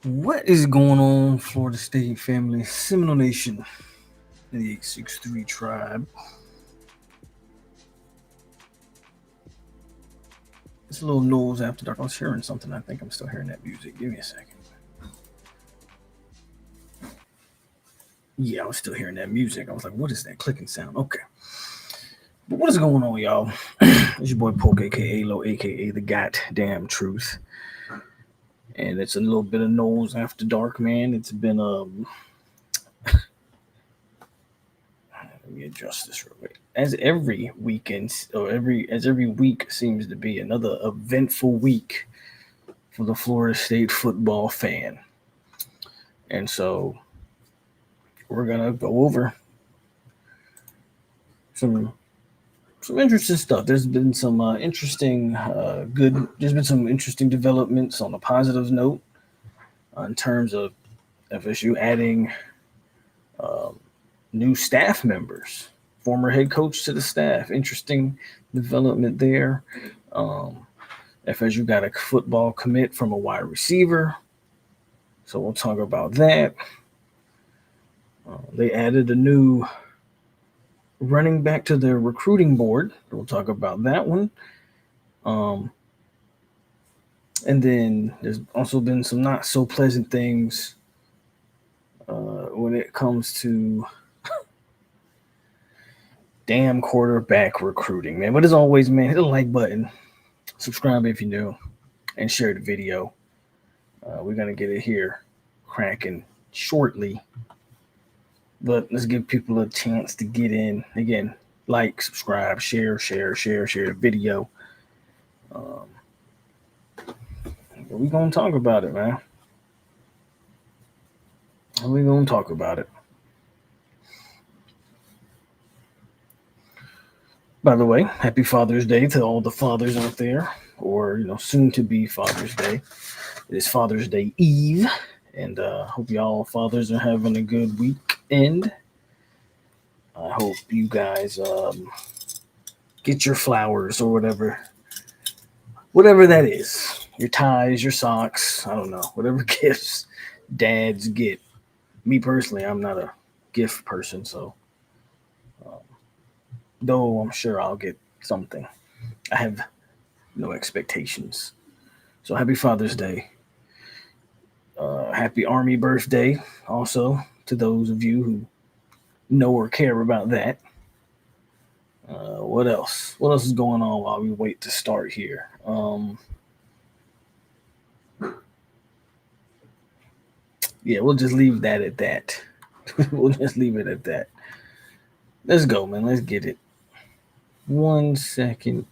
What is going on, Florida State family, Seminole Nation, and the 863 tribe? It's a little Noles after dark. I was hearing something. I think I'm still hearing that music. Give me a second. Yeah, I was still hearing that music. I was like, what is that clicking sound? Okay. But what is going on, y'all? It's your boy POLK, a.k.a. a.k.a. the goddamn truth. And it's a little bit of Noles after dark, man. It's been let me adjust this real quick. As every weekend or every week seems to be another eventful week for the Florida State football fan. And so we're gonna go over some interesting stuff. There's been some interesting developments on a positive note in terms of FSU adding new staff members, former head coach to the staff. Interesting development there. FSU got a football commit from a wide receiver, so we'll talk about that. They added a new running back to their recruiting board. We'll talk about that one. And then there's also been some not so pleasant things when it comes to damn quarterback recruiting, man. But as always, man, hit the like button, subscribe if you're new, and share the video. We're going to get it here cracking shortly. But let's give people a chance to get in. Again, like, subscribe, share the video. We're going to talk about it, man. We're going to talk about it. By the way, happy Father's Day to all the fathers out there, or, soon to be Father's Day. It is Father's Day Eve, and hope y'all fathers are having a good weekend. I hope you guys get your flowers or whatever that is. Your ties, your socks, I don't know, whatever gifts dads get. Me personally, I'm not a gift person, so though I'm sure I'll get something. I have no expectations. So happy Father's Day. Happy Army birthday also to those of you who know or care about that. What else? What else is going on while we wait to start here? Yeah, we'll just leave that at that. We'll just leave it at that. Let's go, man. Let's get it. 1 second.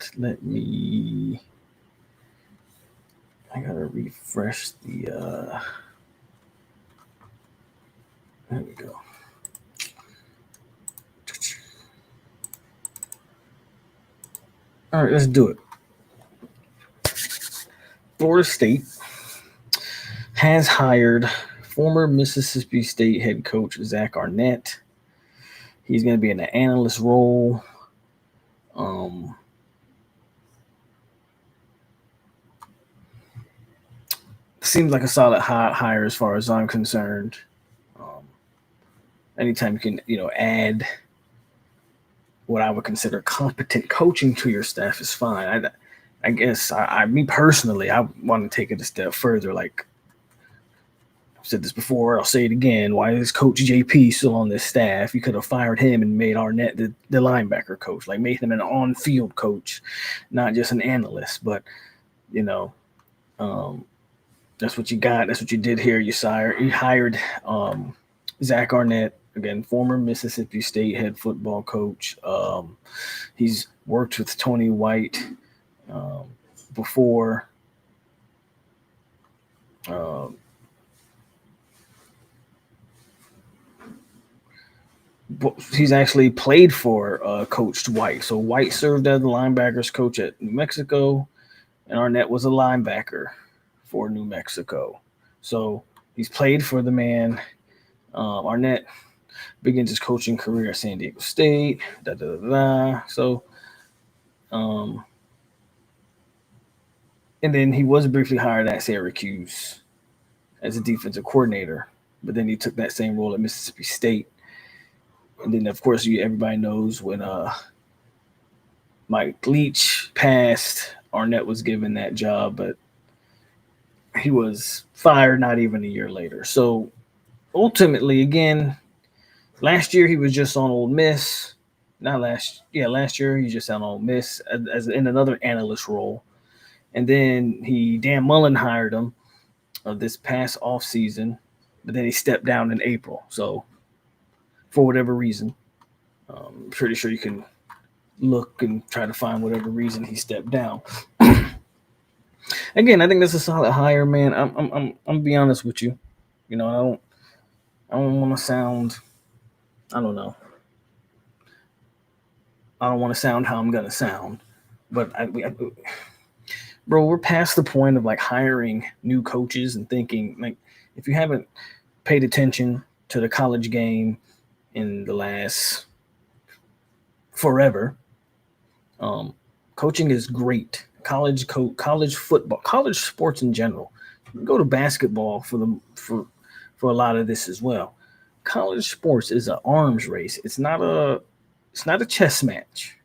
I gotta refresh the. There we go. All right, let's do it. Florida State has hired former Mississippi State head coach Zack Arnett. He's going to be in the analyst role. Seems like a solid hire as far as I'm concerned. Anytime you can, add what I would consider competent coaching to your staff is fine. I guess me personally, I want to take it a step further. Like I've said this before, I'll say it again. Why is Coach JP still on this staff? You could have fired him and made Arnett the linebacker coach, like made him an on-field coach, not just an analyst. But that's what you got. That's what you did here. You hired Zack Arnett, again, former Mississippi State head football coach. He's worked with Tony White before. He's actually played for Coach White. So White served as the linebackers coach at New Mexico, and Arnett was a linebacker for New Mexico. So he's played for the man. Arnett begins his coaching career at San Diego State. So, and then he was briefly hired at Syracuse as a defensive coordinator, but then he took that same role at Mississippi State. And then, of course, everybody knows when Mike Leach passed, Arnett was given that job, but he was fired not even a year later. So ultimately, again, last year he was just on Ole Miss. Last year he just on Ole Miss as in another analyst role. And then Dan Mullen hired him this past offseason, but then he stepped down in April. So for whatever reason, I'm pretty sure you can look and try to find whatever reason he stepped down. Again, I think that's a solid hire, man. I'm gonna be honest with you. I don't want to sound, I don't know. I don't want to sound how I'm gonna sound, but bro, we're past the point of like hiring new coaches and thinking like if you haven't paid attention to the college game in the last forever, coaching is great. College football, college sports in general. You can go to basketball for a lot of this as well. College sports is an arms race. It's not a chess match.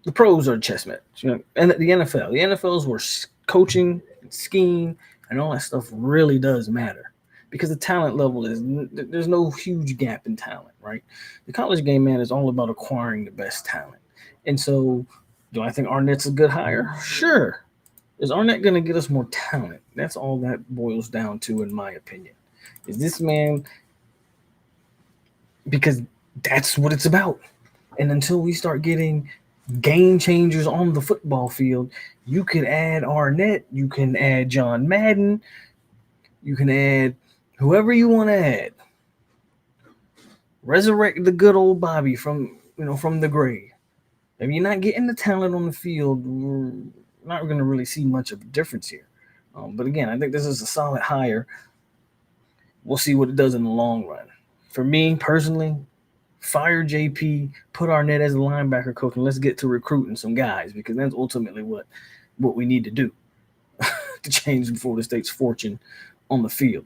The pros are a chess match, and the NFL is where coaching and scheme and all that stuff really does matter because the talent level there's no huge gap in talent, right? The college game, man, is all about acquiring the best talent. And so, do I think Arnett's a good hire? Sure. Is Arnett going to get us more talent? That's all that boils down to, in my opinion. Is this man, because that's what it's about. And until we start getting game changers on the football field, you can add Arnett, you can add John Madden, you can add whoever you want to add. Resurrect the good old Bobby from the grave. If you're not getting the talent on the field, we're not going to really see much of a difference here. But again, I think this is a solid hire. We'll see what it does in the long run. For me personally, fire JP, put Arnett as a linebacker coach, and let's get to recruiting some guys because that's ultimately what we need to do to change Florida State's fortune on the field.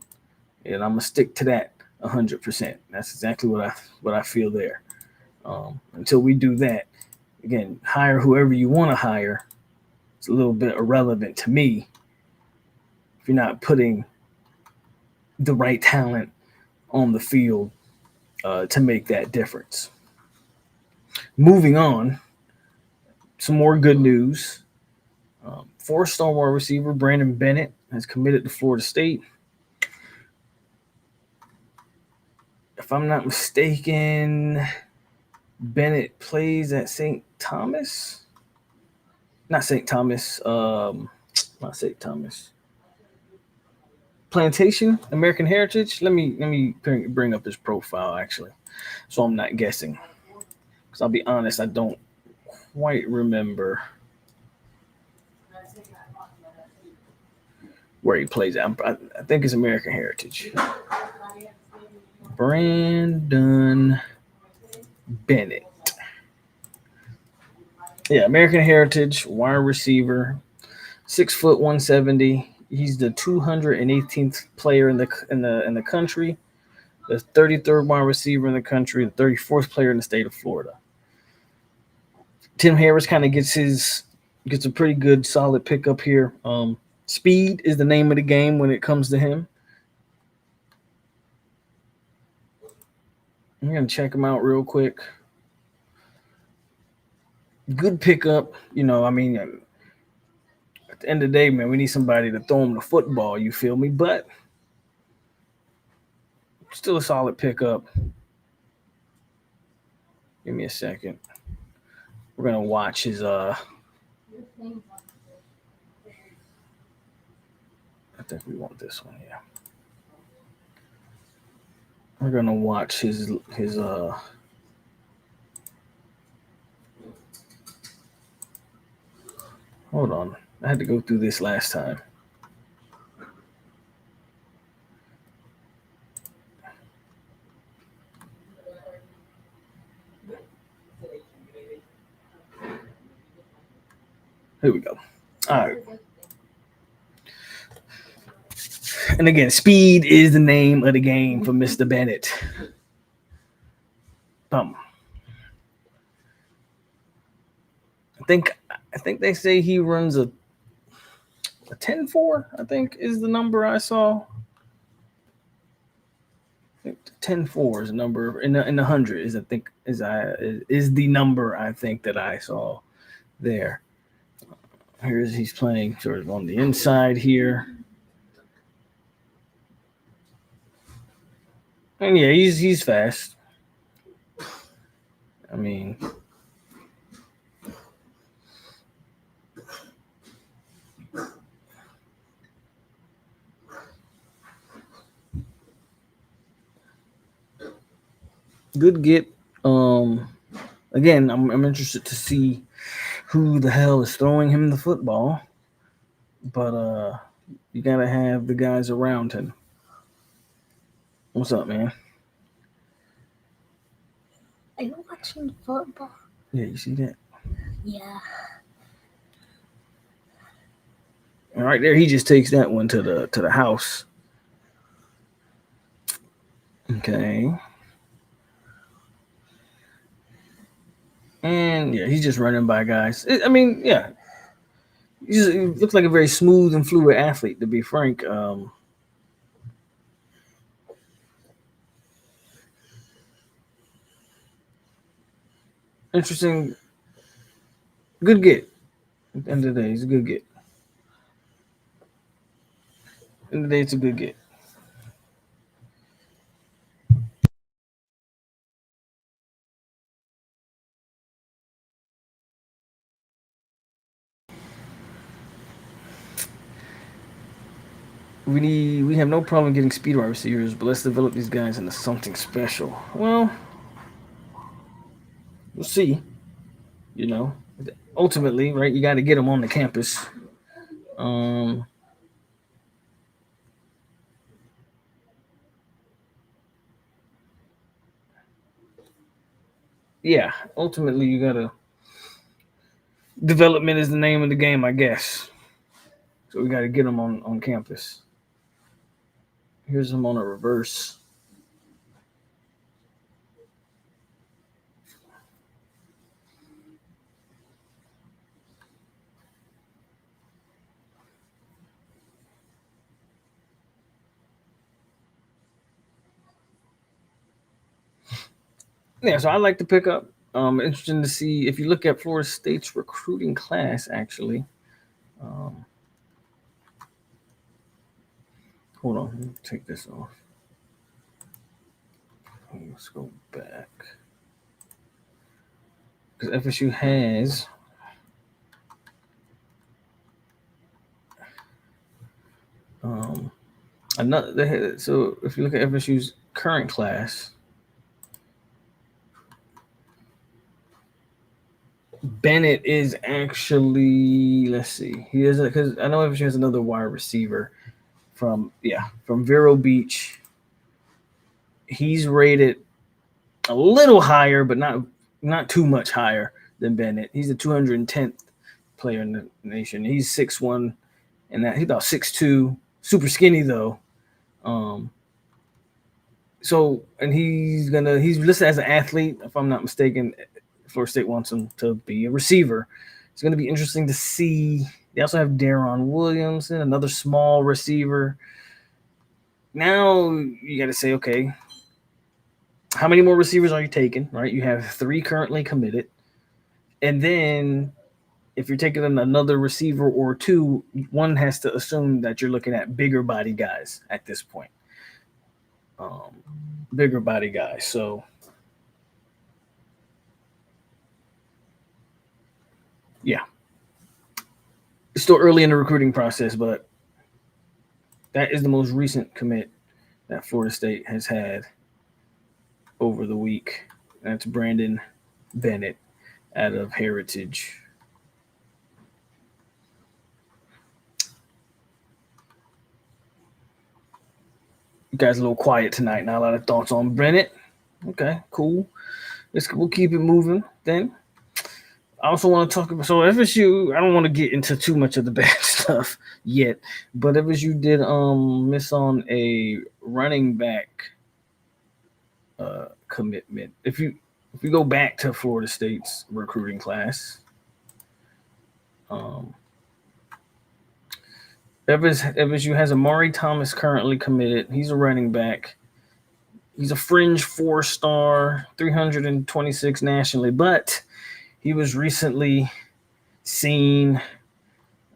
And I'm gonna stick to that 100%. That's exactly what I feel there. Until we do that, again, hire whoever you want to hire. It's a little bit irrelevant to me if you're not putting the right talent on the field to make that difference. Moving on, some more good news. Four-star wide receiver Brandon Bennett has committed to Florida State. If I'm not mistaken, Bennett plays at St. Thomas. Not St. Thomas. Not St. Thomas. Plantation, American Heritage. Let me bring up his profile actually, so I'm not guessing. Because I'll be honest, I don't quite remember where he plays at. I think it's American Heritage. Brandon Bennett. Yeah, American Heritage, wide receiver, 6 foot 170. He's the 218th player in the country, the 33rd wide receiver in the country, the 34th player in the state of Florida. Tim Harris kind of gets a pretty good solid pickup here. Speed is the name of the game when it comes to him. I'm gonna check him out real quick. Good pickup, I mean, at the end of the day, man, we need somebody to throw him the football. You feel me? But still a solid pickup. Give me a second. We're gonna watch his I think we want this one, yeah. We're gonna watch his hold on. I had to go through this last time. Here we go. All right. And again, speed is the name of the game for Mr. Bennett. I think they say he runs a 10-4, I think is the number I saw. I think 10-4 is a number in the 100 is the number I think that I saw there. He's playing sort of on the inside here. And yeah, he's fast. I mean, good get. Again, I'm interested to see who the hell is throwing him the football, but you gotta have the guys around him. What's up, man? Are you watching football? Yeah, you see that? Yeah. And right there, he just takes that one to the house. Okay. And yeah, he's just running by guys. I mean, yeah, he looks like a very smooth and fluid athlete, to be frank. Interesting. Good get. At the end of the day, he's a good get. At the end of the day, it's a good get. We have no problem getting speed wide receivers, but let's develop these guys into something special. Well, we'll see. Ultimately, right? You got to get them on the campus. Yeah, ultimately, you got to. Development is the name of the game, I guess. So we got to get them on campus. Here's them on a reverse. Yeah, so I like to pick up. Interesting to see if you look at Florida State's recruiting class. Actually, um, hold on, let me take this off. Let's go back because FSU has another. So if you look at FSU's current class, Bennett is actually, let's see, he is because I know FSU has another wide receiver from Vero Beach. He's rated a little higher, but not too much higher than Bennett. He's the 210th player in the nation. He's 6'1", and he's about 6'2", super skinny though. Um, and he's listed as an athlete, if I'm not mistaken. Florida State wants him to be a receiver. It's going to be interesting to see. They also have Daron Williamson, another small receiver. Now you got to say, okay, how many more receivers are you taking? Right, you have 3 currently committed, and then if you're taking another receiver or 2, one has to assume that you're looking at bigger body guys at this point. Bigger body guys. So yeah, it's still early in the recruiting process, but that is the most recent commit that Florida State has had over the week. That's Brandon Bennett out of Heritage. You guys a little quiet tonight. Not a lot of thoughts on Bennett. Okay, cool. We'll keep it moving then. I also want to talk about FSU. I don't want to get into too much of the bad stuff yet, but FSU did miss on a running back commitment. If you go back to Florida State's recruiting class, FSU has Amari Thomas currently committed. He's a running back. He's a fringe 4-star, 326 nationally, but he was recently seen,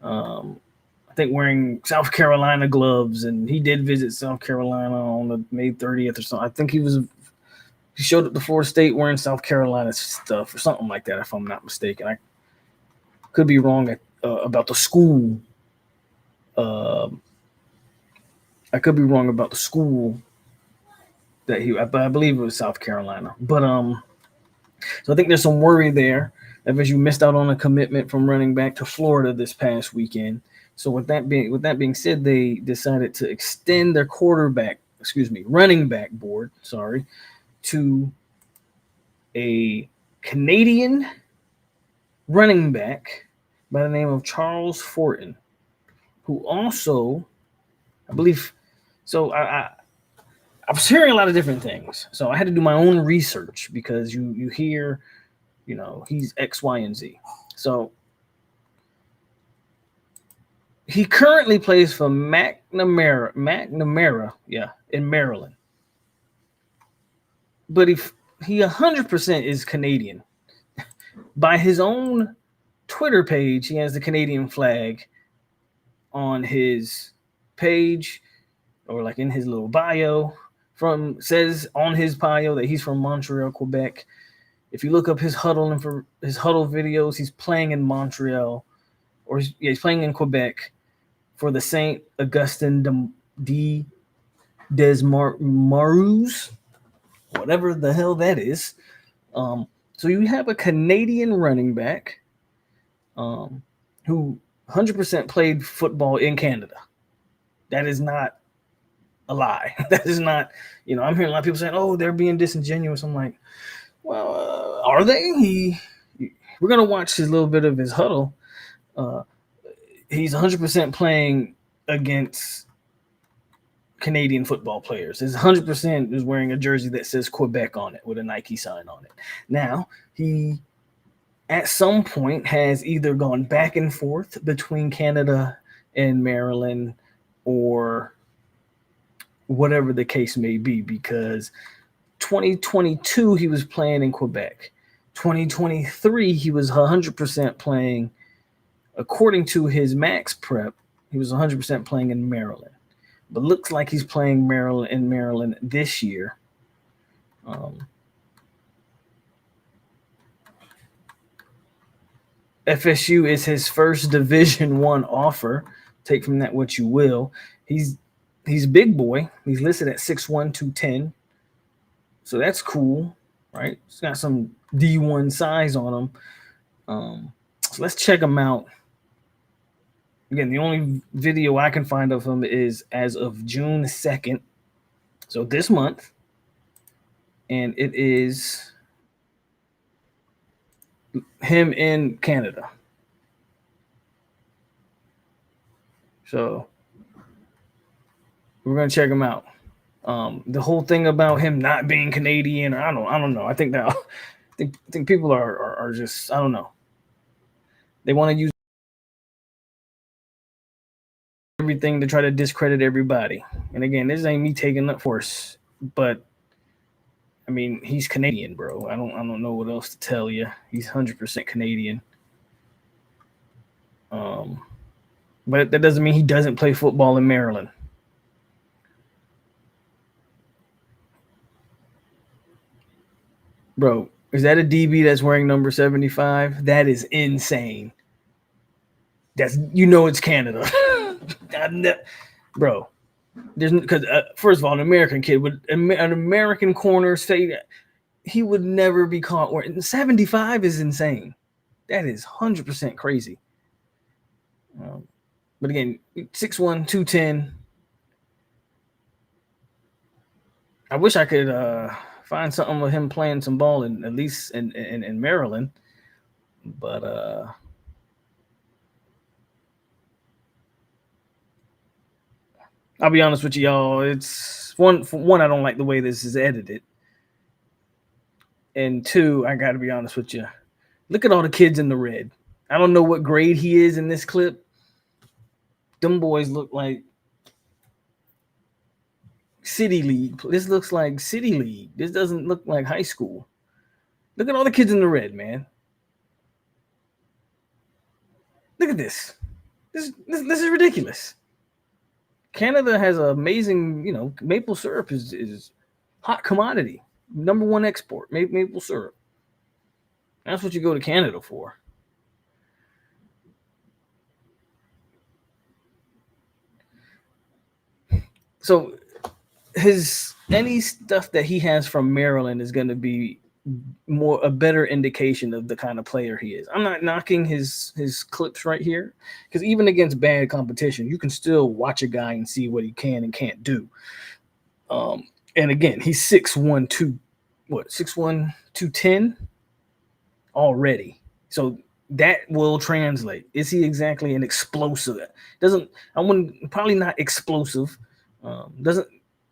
I think, wearing South Carolina gloves, and he did visit South Carolina on the May 30th or something. I think he showed up to Florida State wearing South Carolina stuff or something like that, if I'm not mistaken. I could be wrong about the school. I could be wrong about the school that I believe it was South Carolina. But so I think there's some worry there. FSU missed out on a commitment from running back to Florida this past weekend. So with that being said, they decided to extend their running back board, to a Canadian running back by the name of Charles Fortin, who also, I believe, so I was hearing a lot of different things. So I had to do my own research because you hear, he's X, Y, and Z. So he currently plays for McNamara, in Maryland. But he 100% is Canadian. By his own Twitter page, he has the Canadian flag on his page, or like in his little bio. Says on his bio that he's from Montreal, Quebec. If you look up his huddle videos, he's playing in Montreal, or he's playing in Quebec for the Saint Augustin des Maroux, whatever the hell that is. So you have a Canadian running back who 100% played football in Canada. That is not a lie. That is not, I'm hearing a lot of people saying, oh, they're being disingenuous. I'm like, well, are they? We're going to watch his little bit of his huddle. He's 100% playing against Canadian football players. His 100% is wearing a jersey that says Quebec on it with a Nike sign on it. Now, he at some point has either gone back and forth between Canada and Maryland, or whatever the case may be, because 2022, he was playing in Quebec. 2023, he was 100% playing, according to his max prep, he was 100% playing in Maryland. But looks like he's playing Maryland this year. FSU is his first Division I offer. Take from that what you will. He's big boy. He's listed at 6'1", 210. So that's cool, right? He's got some D1 size on him. So let's check him out. Again, the only video I can find of him is as of June 2nd. So this month. And it is him in Canada. So we're gonna check him out. The whole thing about him not being Canadian, I don't know. I think that I think people are just, I don't know. They want to use everything to try to discredit everybody. And again, this ain't me taking up force, but I mean, he's Canadian, bro. I don't know what else to tell you. He's 100% Canadian. But that doesn't mean he doesn't play football in Maryland. Bro, is that a DB that's wearing number 75? That is insane. That's, it's Canada. Bro, there's because first of all, an American kid would an American corner say that he would never be caught wearing 75 is insane. That is 100% crazy. But again, 6'1", 210. I wish I could find something with him playing some ball at least in Maryland. But I'll be honest with y'all. It's one, I don't like the way this is edited. And two, I got to be honest with you. Look at all the kids in the red. I don't know what grade he is in this clip. Them boys look like City League. This looks like City League. This doesn't look like high school. Look at all the kids in the red, man. Look at this. This is ridiculous. Canada has an amazing, maple syrup is hot commodity. Number one export, maple syrup. That's what you go to Canada for. So any stuff that he has from Maryland is going to be a better indication of the kind of player he is. I'm not knocking his clips right here, because even against bad competition, you can still watch a guy and see what he can and can't do. And again, he's 6'1", 210 already. So that will translate. Is he exactly an explosive? Probably not explosive. Doesn't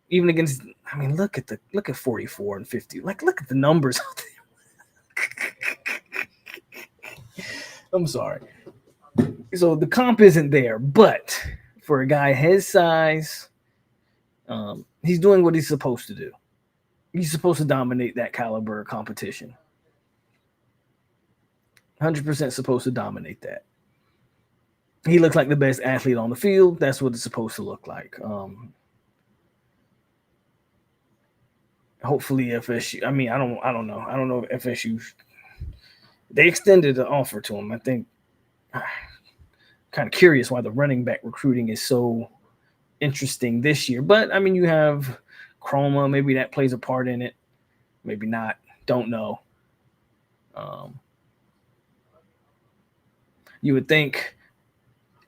even against. I mean, look at 44 and 50. Like, look at the numbers out there. I'm sorry. So the comp isn't there, but for a guy his size, he's doing what he's supposed to do. He's supposed to dominate that caliber of competition. 100% supposed to dominate that. He looks like the best athlete on the field. That's what it's supposed to look like. Hopefully FSU. I mean, I don't know. I don't know if FSU. They extended the offer to him. I think. Kind of curious why the running back recruiting is so interesting this year. But I mean, you have Chroma. Maybe that plays a part in it. Maybe not. Don't know. You would think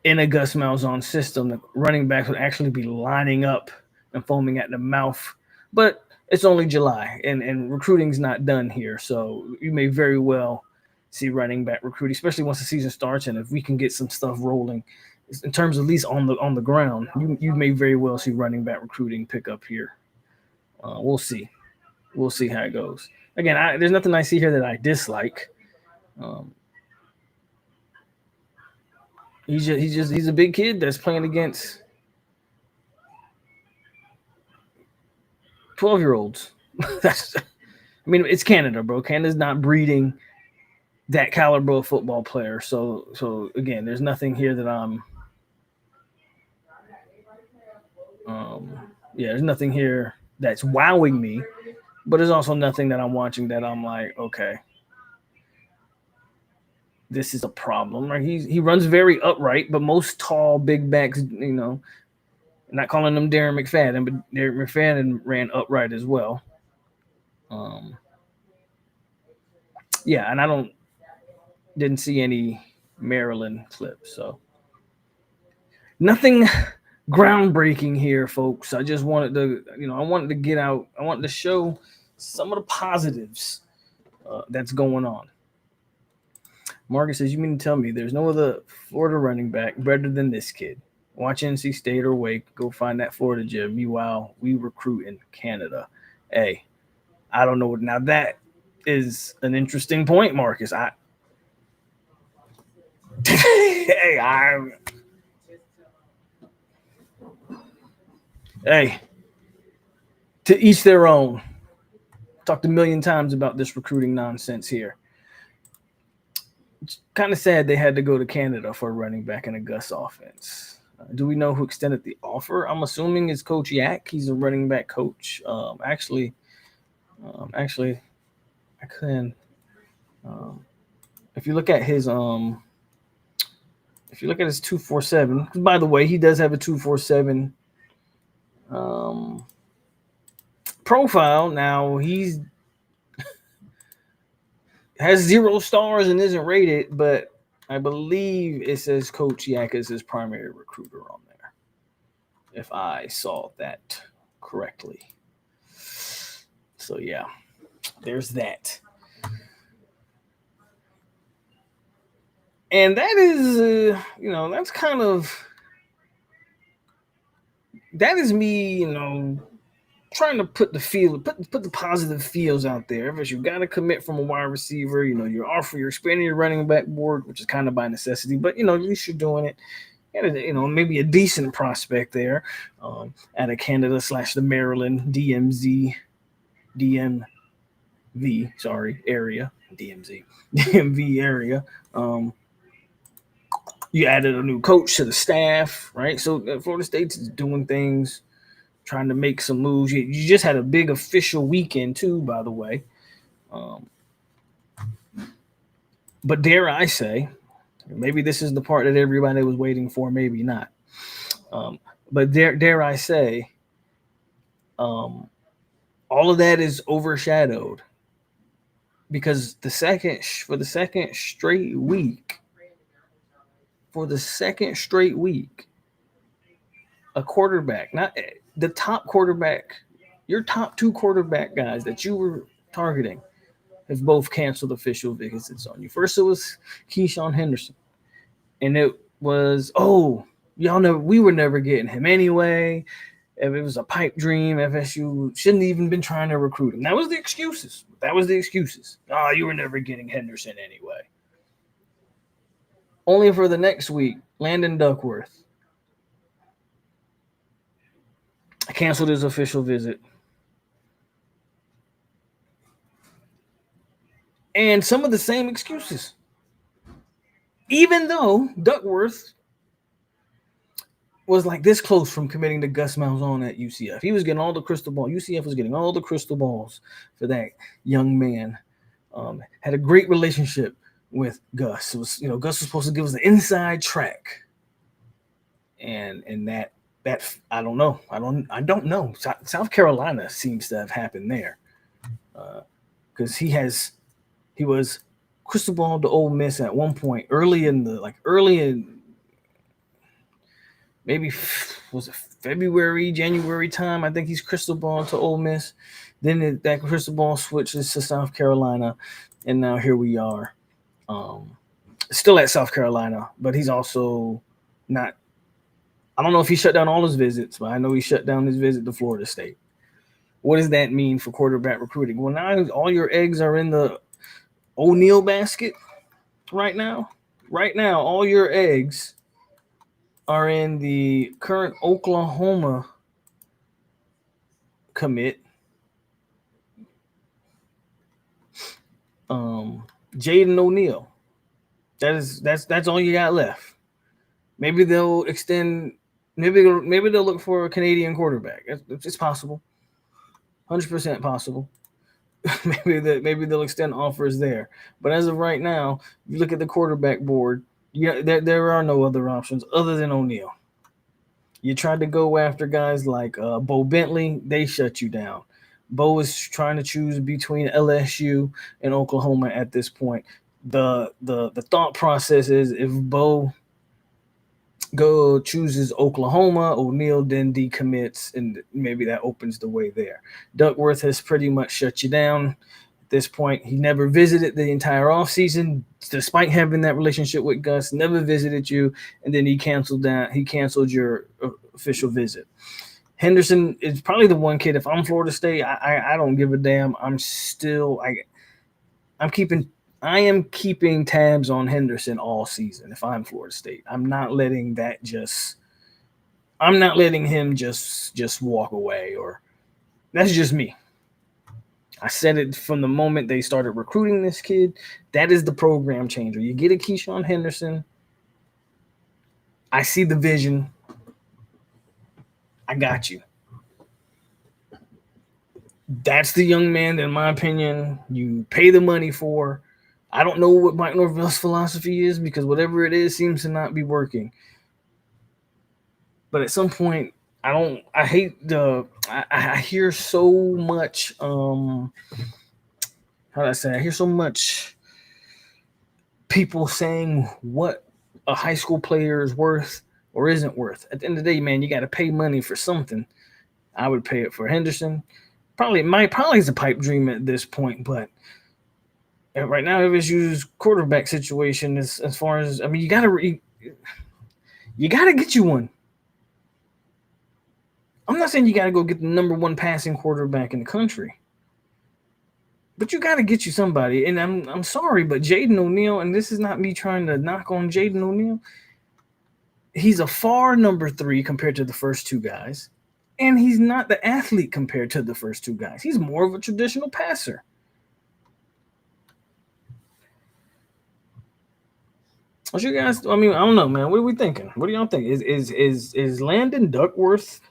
in a Gus Malzahn system, the running backs would actually be lining up and foaming at the mouth. But it's only July, and recruiting's not done here. So you may very well see running back recruiting, especially once the season starts. And if we can get some stuff rolling in terms of at least on the ground, you may very well see running back recruiting pick up here. We'll see. We'll see how it goes. Again, there's nothing I see here that I dislike. He's a big kid that's playing against 12-year-olds. It's Canada, bro. Canada's not breeding that caliber of football player. So again, there's nothing here that I'm. There's nothing here that's wowing me, but there's also nothing that I'm watching that I'm like, okay, this is a problem. Right? He runs very upright, but most tall big backs, not calling them Darren McFadden, but Darren McFadden ran upright as well. And I didn't see any Maryland clips, so nothing groundbreaking here, folks. I just wanted to, I wanted to get out. I wanted to show some of the positives that's going on. Marcus says, "You mean to tell me there's no other Florida running back better than this kid? Watch NC State or Wake. Go find that Florida gym. Meanwhile, we recruit in Canada." Hey, I don't know. Now that is an interesting point, Marcus. Hey, to each their own. Talked a million times about this recruiting nonsense here. It's kind of sad they had to go to Canada for a running back in a Gus offense. Do we know who extended the offer? I'm assuming it's Coach Yak. He's a running back coach. Actually, I couldn't. If you look at his 247. By the way, he does have a 247 profile. Now he's has 0 stars and isn't rated, but I believe it says Coach Yak is his primary recruiter on there, if I saw that correctly. So yeah, there's that. And that is, that's kind of, that is me, trying to put the positive feels out there. If you got to commit from a wide receiver, you're expanding your running back board, which is kind of by necessity, but at least you're doing it. And maybe a decent prospect there at a Canada / the Maryland DMV area. DMV area. You added a new coach to the staff, right? So Florida State's doing things, trying to make some moves. You just had a big official weekend too, by the way. But dare I say, maybe this is the part that everybody was waiting for, maybe not. But dare I say, all of that is overshadowed because for the second straight week, a quarterback, not the top quarterback, your top 2 quarterback guys that you were targeting have both canceled official visits on you. First, it was Keyshawn Henderson, and it was, we were never getting him anyway. If it was a pipe dream, FSU shouldn't even been trying to recruit him. That was the excuses. You were never getting Henderson anyway. Only for the next week, Landon Duckworth canceled his official visit. And some of the same excuses. Even though Duckworth was like this close from committing to Gus Malzahn at UCF. He was getting all the crystal ball. UCF was getting all the crystal balls for that young man. Had a great relationship with Gus. It was, Gus was supposed to give us the inside track. And that I don't know. I don't know. South Carolina seems to have happened there. Because he was crystal ball to Ole Miss at one point early in maybe was it February, January time. I think he's crystal ball to Ole Miss. Then that crystal ball switches to South Carolina, and now here we are. Still at South Carolina, but he's also not. I don't know if he shut down all his visits, but I know he shut down his visit to Florida State. What does that mean for quarterback recruiting? Well, now all your eggs are in the O'Neal basket right now. Right now, all your eggs are in the current Oklahoma commit Jaden O'Neal. That's all you got left. Maybe they'll extend. Maybe they'll look for a Canadian quarterback. It's possible, 100% possible. Maybe they'll extend offers there. But as of right now, you look at the quarterback board. Yeah, there are no other options other than O'Neal. You tried to go after guys like Bo Bentley, they shut you down. Bo is trying to choose between LSU and Oklahoma at this point. The thought process is if Bo go chooses Oklahoma, O'Neal then decommits, and maybe that opens the way there. Duckworth has pretty much shut you down at this point. He never visited the entire offseason, despite having that relationship with Gus, never visited you, and then he canceled that. He canceled your official visit. Henderson is probably the one kid. If I'm Florida State, I don't give a damn. I am keeping tabs on Henderson all season. If I'm Florida State, I'm not letting him just walk away. Or that's just me. I said it from the moment they started recruiting this kid. That is the program changer. You get a Keyshawn Henderson. I see the vision. I got you. That's the young man that, in my opinion, you pay the money for. I don't know what Mike Norvell's philosophy is because whatever it is seems to not be working. But at some point, I hear so much, how do I say? I hear so much people saying what a high school player is worth or isn't worth. At the end of the day, man, you got to pay money for something. I would pay it for Henderson. Probably is a pipe dream at this point, but right now, FSU's quarterback situation is as far as you gotta get you one. I'm not saying you gotta go get the number one passing quarterback in the country, but you gotta get you somebody. And I'm sorry, but Jaden O'Neal, and this is not me trying to knock on Jaden O'Neal. He's a far number 3 compared to the first two guys, and he's not the athlete compared to the first two guys. He's more of a traditional passer. What you guys? I don't know, man. What are we thinking? What do y'all think? Is Landon Duckworth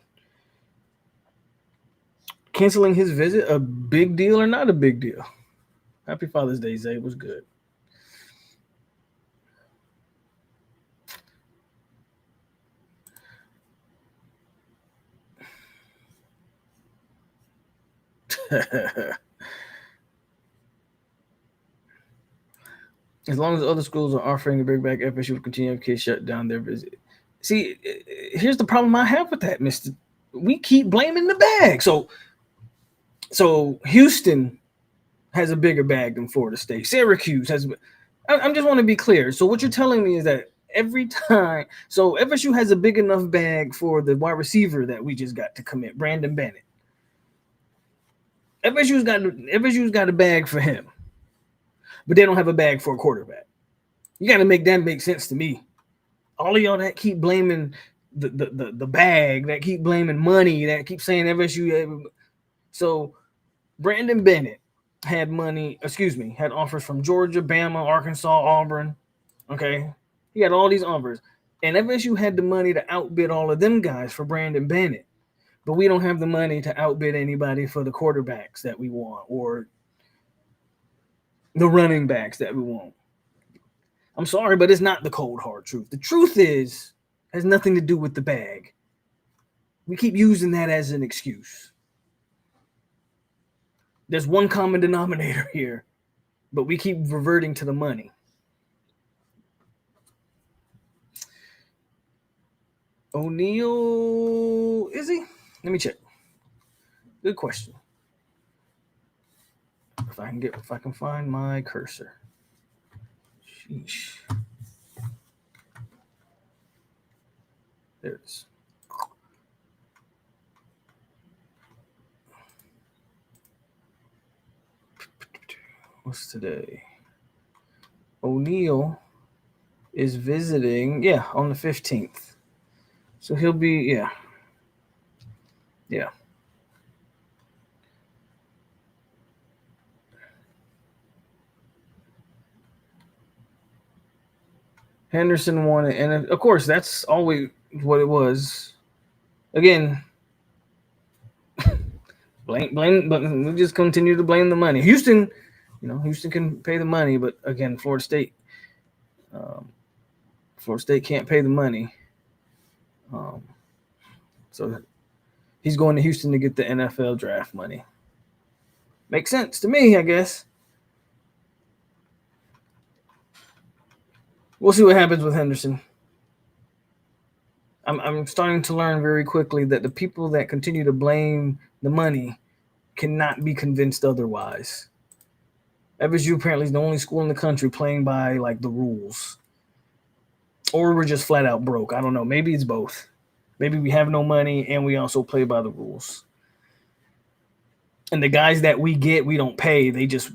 canceling his visit a big deal or not a big deal? Happy Father's Day, Zay. It was good. As long as other schools are offering a big back, FSU will continue to shut down their visit. See, here's the problem I have with that, Mister. We keep blaming the bag. So Houston has a bigger bag than Florida State. Syracuse has. I just want to be clear. So what you're telling me is that every time, so FSU has a big enough bag for the wide receiver that we just got to commit, Brandon Bennett. FSU's got a bag for him, but they don't have a bag for a quarterback. You got to make that make sense to me. All of y'all that keep blaming the bag, that keep blaming money, that keep saying FSU. So Brandon Bennett had offers from Georgia, Bama, Arkansas, Auburn. Okay. He had all these offers. And FSU had the money to outbid all of them guys for Brandon Bennett. But we don't have the money to outbid anybody for the quarterbacks that we want or the running backs that we want. I'm sorry, but it's not the cold, hard truth. The truth has nothing to do with the bag. We keep using that as an excuse. There's one common denominator here, but we keep reverting to the money. O'Neal, is he? Let me check. Good question. If I can find my cursor. Sheesh. There it is. What's today? O'Neal is visiting, on the 15th. So he'll be, Yeah. Henderson won it, and of course that's always what it was. Again, blame, but we just continue to blame the money. Houston, Houston can pay the money, but again, um, Florida State can't pay the money. Um, so he's going to Houston to get the NFL draft money. Makes sense to me, I guess. We'll see what happens with Henderson. I'm starting to learn very quickly that the people that continue to blame the money cannot be convinced otherwise. FSU apparently is the only school in the country playing by like the rules, or we're just flat out broke. I don't know. Maybe it's both. Maybe we have no money and we also play by the rules. And the guys that we get, we don't pay. They just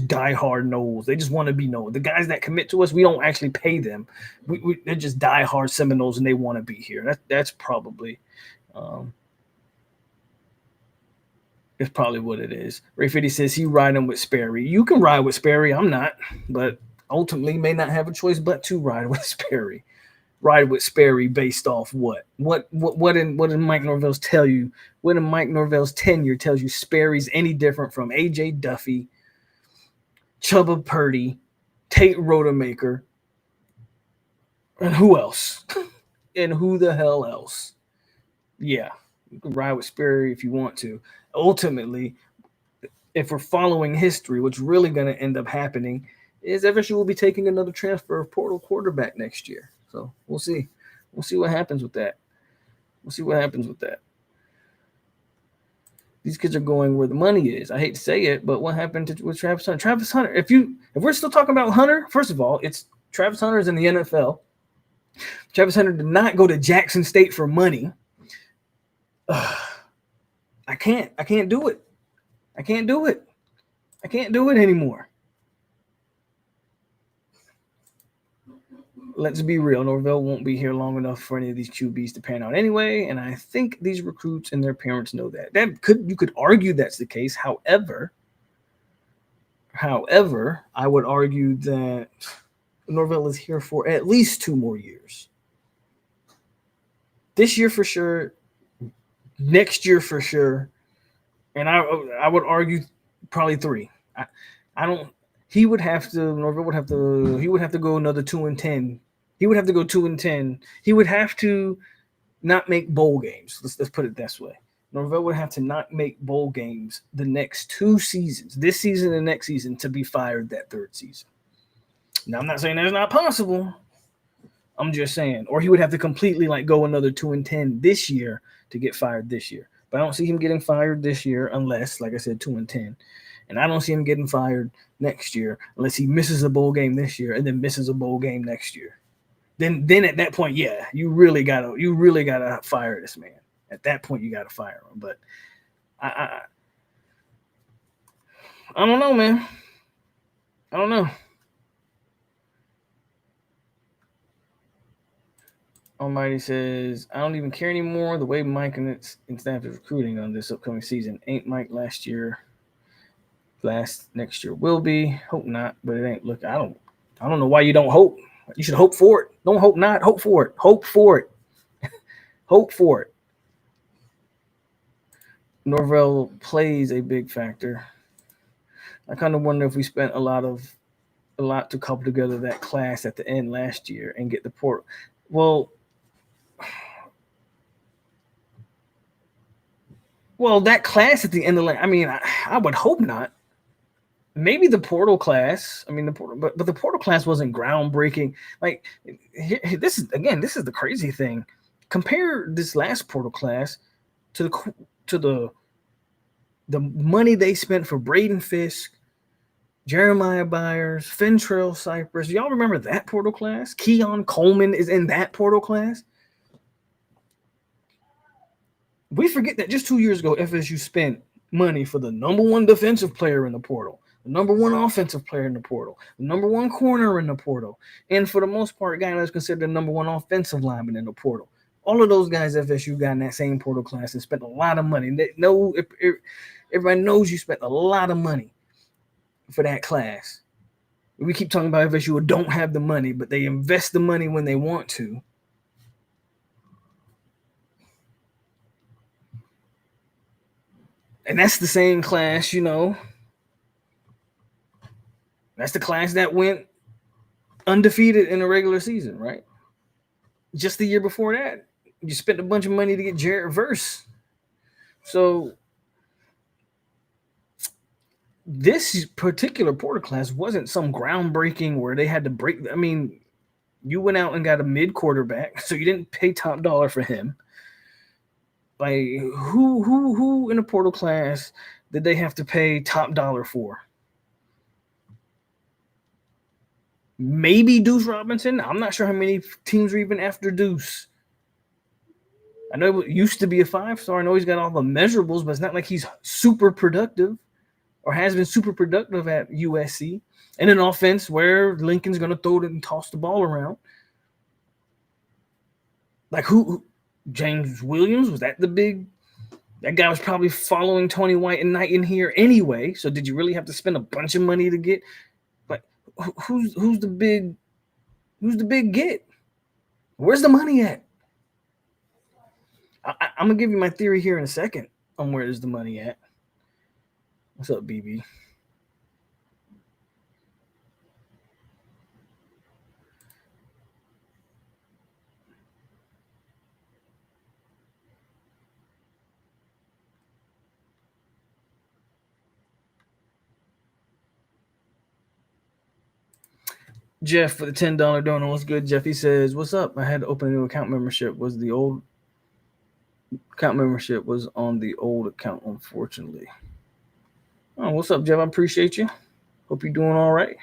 die hard Noles. They just want to be Noles. The guys that commit to us, we don't actually pay them. They're just die hard Seminoles, and they want to be here. That's probably, it's probably what it is. Ray 50 says he riding with Sperry. You can ride with Sperry. I'm not, but ultimately may not have a choice but to ride with Sperry. Ride with Sperry based off what? What did Mike Norvell's tell you? What in Mike Norvell's tenure tells you Sperry's any different from AJ Duffy, Chubba Purdy, Tate Rodemaker, and who else? And who the hell else? Yeah, you can ride with Sperry if you want to. Ultimately, if we're following history, what's really going to end up happening is FSU will be taking another transfer portal quarterback next year. So we'll see. We'll see what happens with that. These kids are going where the money is. I hate to say it, but what happened with Travis Hunter? Travis Hunter, if we're still talking about Hunter, first of all, it's Travis Hunter's in the NFL. Travis Hunter did not go to Jackson State for money. I can't do it. I can't do it anymore. Let's be real. Norvell won't be here long enough for any of these QBs to pan out anyway, and I think these recruits and their parents know that. You could argue that's the case. However, I would argue that Norvell is here for at least 2 more years. This year for sure, next year for sure, and I would argue probably 3. He would have to go another 2-10. He would have to go 2-10. He would have to not make bowl games. Let's put it this way. Norvell would have to not make bowl games the next 2 seasons, this season and next season, to be fired that 3rd season. Now, I'm not saying that's not possible. I'm just saying. Or he would have to completely go another 2-10 this year to get fired this year. But I don't see him getting fired this year unless, like I said, 2-10. And I don't see him getting fired next year unless he misses a bowl game this year and then misses a bowl game next year. Then at that point, yeah, you really gotta fire this man. At that point, you gotta fire him. But I don't know, man. I don't know. Almighty says, I don't even care anymore the way Mike and staff is recruiting on this upcoming season. Ain't Mike last year? Next year will be. Hope not, but it ain't. Look, I don't know why you don't hope. You should hope for it. Don't hope not. Hope for it. Hope for it. Hope for it. Norvell plays a big factor. I kind of wonder if we spent a lot to couple together that class at the end last year and get the port. Well, that class at the end of I would hope not. Maybe the portal class. But the portal class wasn't groundbreaking. This is the crazy thing. Compare this last portal class to the money they spent for Braden Fisk, Jeremiah Byers, Fentrell Cypress. Y'all remember that portal class? Keon Coleman is in that portal class. We forget that just 2 years ago, FSU spent money for the number 1 defensive player in the portal, the number 1 offensive player in the portal, the number 1 corner in the portal, and for the most part, a guy that's considered the number 1 offensive lineman in the portal. All of those guys FSU got in that same portal class and spent a lot of money. Everybody knows you spent a lot of money for that class. We keep talking about FSU who don't have the money, but they invest the money when they want to. And that's the same class, that's the class that went undefeated in the regular season, right? Just the year before that, you spent a bunch of money to get Jarrett Verse. So this particular Porter class wasn't some groundbreaking where they had to break. I mean, you went out and got a mid quarterback, so you didn't pay top dollar for him. Like who in the portal class did they have to pay top dollar for? Maybe Deuce Robinson. I'm not sure how many teams are even after Deuce. I know it used to be a 5-star. I know he's got all the measurables, but it's not like he's super productive or has been super productive at USC. In an offense where Lincoln's going to throw it and toss the ball around. Like who? James Williams, was that the big? That guy was probably following Tony White and Knight in here anyway. So did you really have to spend a bunch of money to get? Like who's the big? Who's the big get? Where's the money at? I'm gonna give you my theory here in a second on where is the money at. What's up, BB? Jeff for the $10 donor. What's good, Jeff? He says, "What's up? I had to open a new account membership. Was the old account membership was on the old account, unfortunately." Oh, what's up, Jeff? I appreciate you. Hope you're doing all right.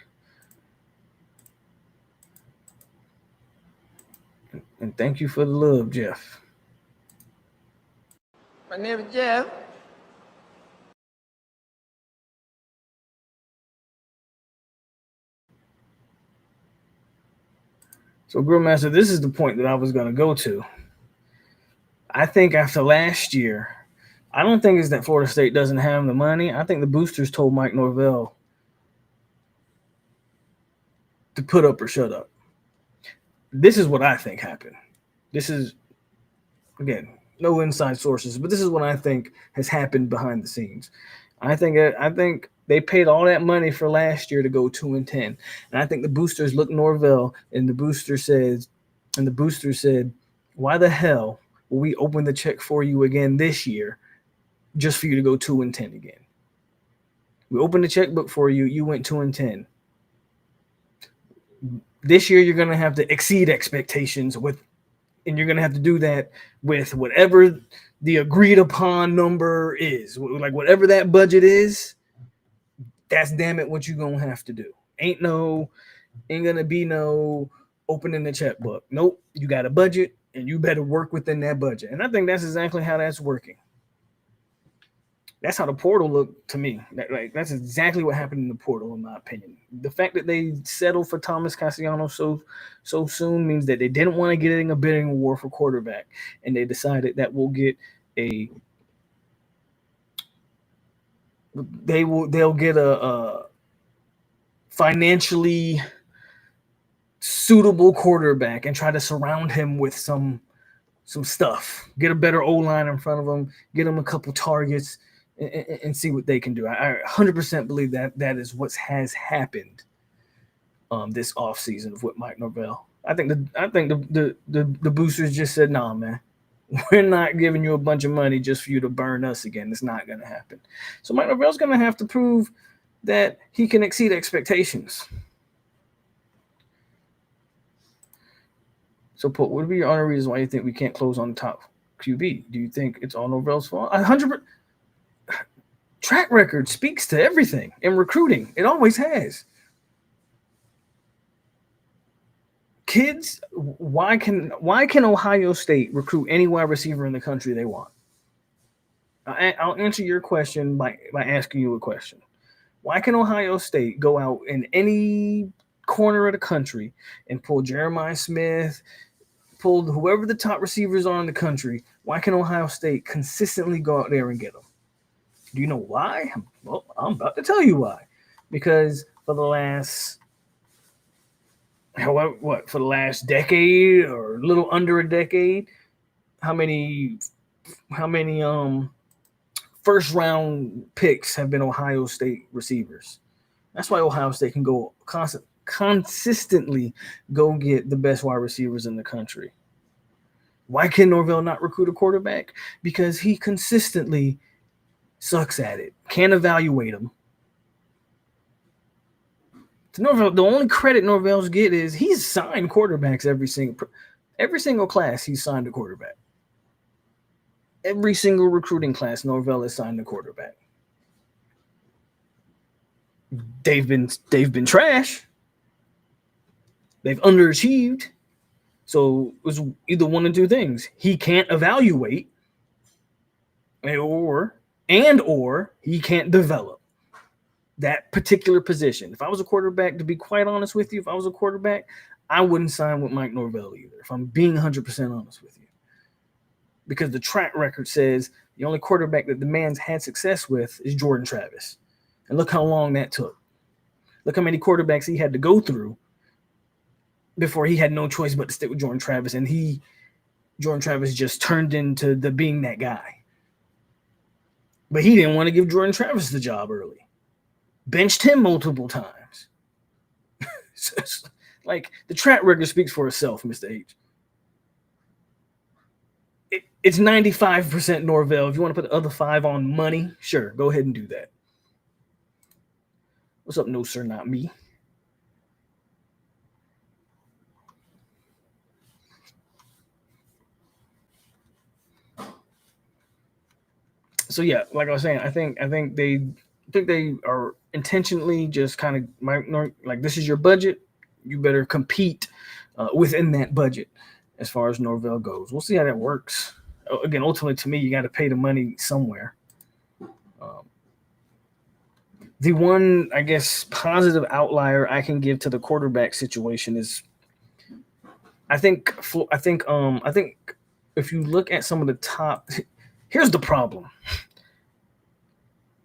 And thank you for the love, Jeff. My name is Jeff. So, Grillmaster, this is the point that I was going to go to. I think after last year, I don't think it's that Florida State doesn't have the money. I think the boosters told Mike Norvell to put up or shut up. This is what I think happened. This is, again, no inside sources, but this is what I think has happened behind the scenes. I think they paid all that money for last year to go 2-10, and I think the boosters looked Norvell, and the booster said, "Why the hell will we open the check for you again this year, just for you to go 2-10 again? We opened the checkbook for you. You went 2-10. This year you're gonna have to exceed expectations and you're gonna have to do that with whatever the agreed upon number is, like whatever that budget is. That's damn it what you're gonna have to do. Ain't gonna be no opening the checkbook. Nope, you got a budget and you better work within that budget. And I think that's exactly how that's working. That's how the portal looked to me. That's exactly what happened in the portal, in my opinion. The fact that they settled for Thomas Castellanos so soon means that they didn't want to get in a bidding war for quarterback, and they decided that they'll get a financially suitable quarterback and try to surround him with some stuff. Get a better O-line in front of him. Get him a couple targets. And see what they can do. I 100% believe that is what has happened this offseason with Mike Norvell. I think the boosters just said, "Nah, man, we're not giving you a bunch of money just for you to burn us again. It's not going to happen." So Mike Norvell's going to have to prove that he can exceed expectations. So, Paul, what would be your honor reasons why you think we can't close on the top QB? Do you think it's all Norvell's fault? 100%. Track record speaks to everything in recruiting. It always has. Kids, why can Ohio State recruit any wide receiver in the country they want? I'll answer your question by asking you a question. Why can Ohio State go out in any corner of the country and pull Jeremiah Smith, pull whoever the top receivers are in the country? Why can Ohio State consistently go out there and get them? Do you know why? Well, I'm about to tell you why. Because for the last however, what, for the last decade or a little under a decade, how many first round picks have been Ohio State receivers? That's why Ohio State can go consistently go get the best wide receivers in the country. Why can Norvell not recruit a quarterback? Because he consistently sucks at it. Can't evaluate him. To Norvell, the only credit Norvell's get is he's signed quarterbacks every single class. He's signed a quarterback. Every single recruiting class, Norvell has signed a quarterback. They've been trash. They've underachieved. So it was either one of two things. He can't evaluate, or he can't develop that particular position. If I was a quarterback, to be quite honest with you, if I was a quarterback, I wouldn't sign with Mike Norvell either, if I'm being 100% honest with you. Because the track record says the only quarterback that the man's had success with is Jordan Travis. And look how long that took. Look how many quarterbacks he had to go through before he had no choice but to stick with Jordan Travis. And Jordan Travis just turned into being that guy. But he didn't want to give Jordan Travis the job early. Benched him multiple times. Like, the track record speaks for itself, Mr. H. It's 95% Norvell. If you want to put the other 5 on money, sure, go ahead and do that. What's up, no sir, not me? So yeah, like I was saying, I think they are intentionally just kind of like, this is your budget. You better compete within that budget as far as Norvell goes. We'll see how that works. Again, ultimately, to me, you got to pay the money somewhere. The one, I guess, positive outlier I can give to the quarterback situation is, I think if you look at some of the top, here's the problem.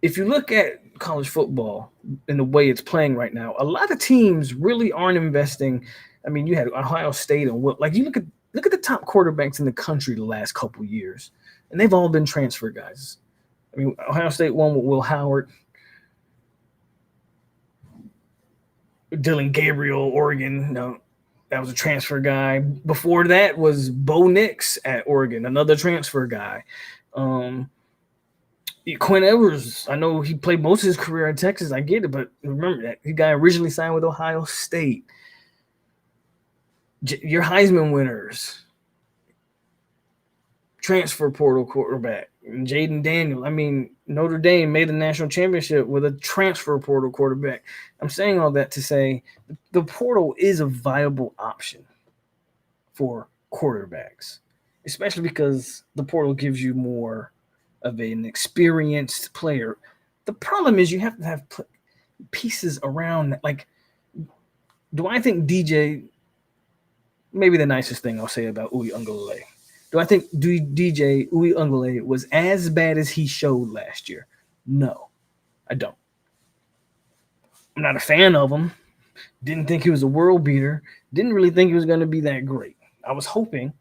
If you look at college football and the way it's playing right now, a lot of teams really aren't investing. I mean, you had Ohio State and like, you look at the top quarterbacks in the country the last couple of years, and they've all been transfer guys. I mean, Ohio State won with Will Howard. Dylan Gabriel, Oregon, that was a transfer guy. Before that was Bo Nix at Oregon, another transfer guy. Quinn Ewers, I know he played most of his career in Texas. I get it, but remember that the guy originally signed with Ohio State. Your Heisman winners, transfer portal quarterback, Jaden Daniel. I mean, Notre Dame made the national championship with a transfer portal quarterback. I'm saying all that to say the portal is a viable option for quarterbacks, especially because the portal gives you more of an experienced player. The problem is you have to have pieces around. Like, do I think DJ, maybe the nicest thing I'll say about Uiagalelei, do I think DJ Uiagalelei was as bad as he showed last year? No, I don't. I'm not a fan of him. Didn't think he was a world beater. Didn't really think he was going to be that great. I was hoping,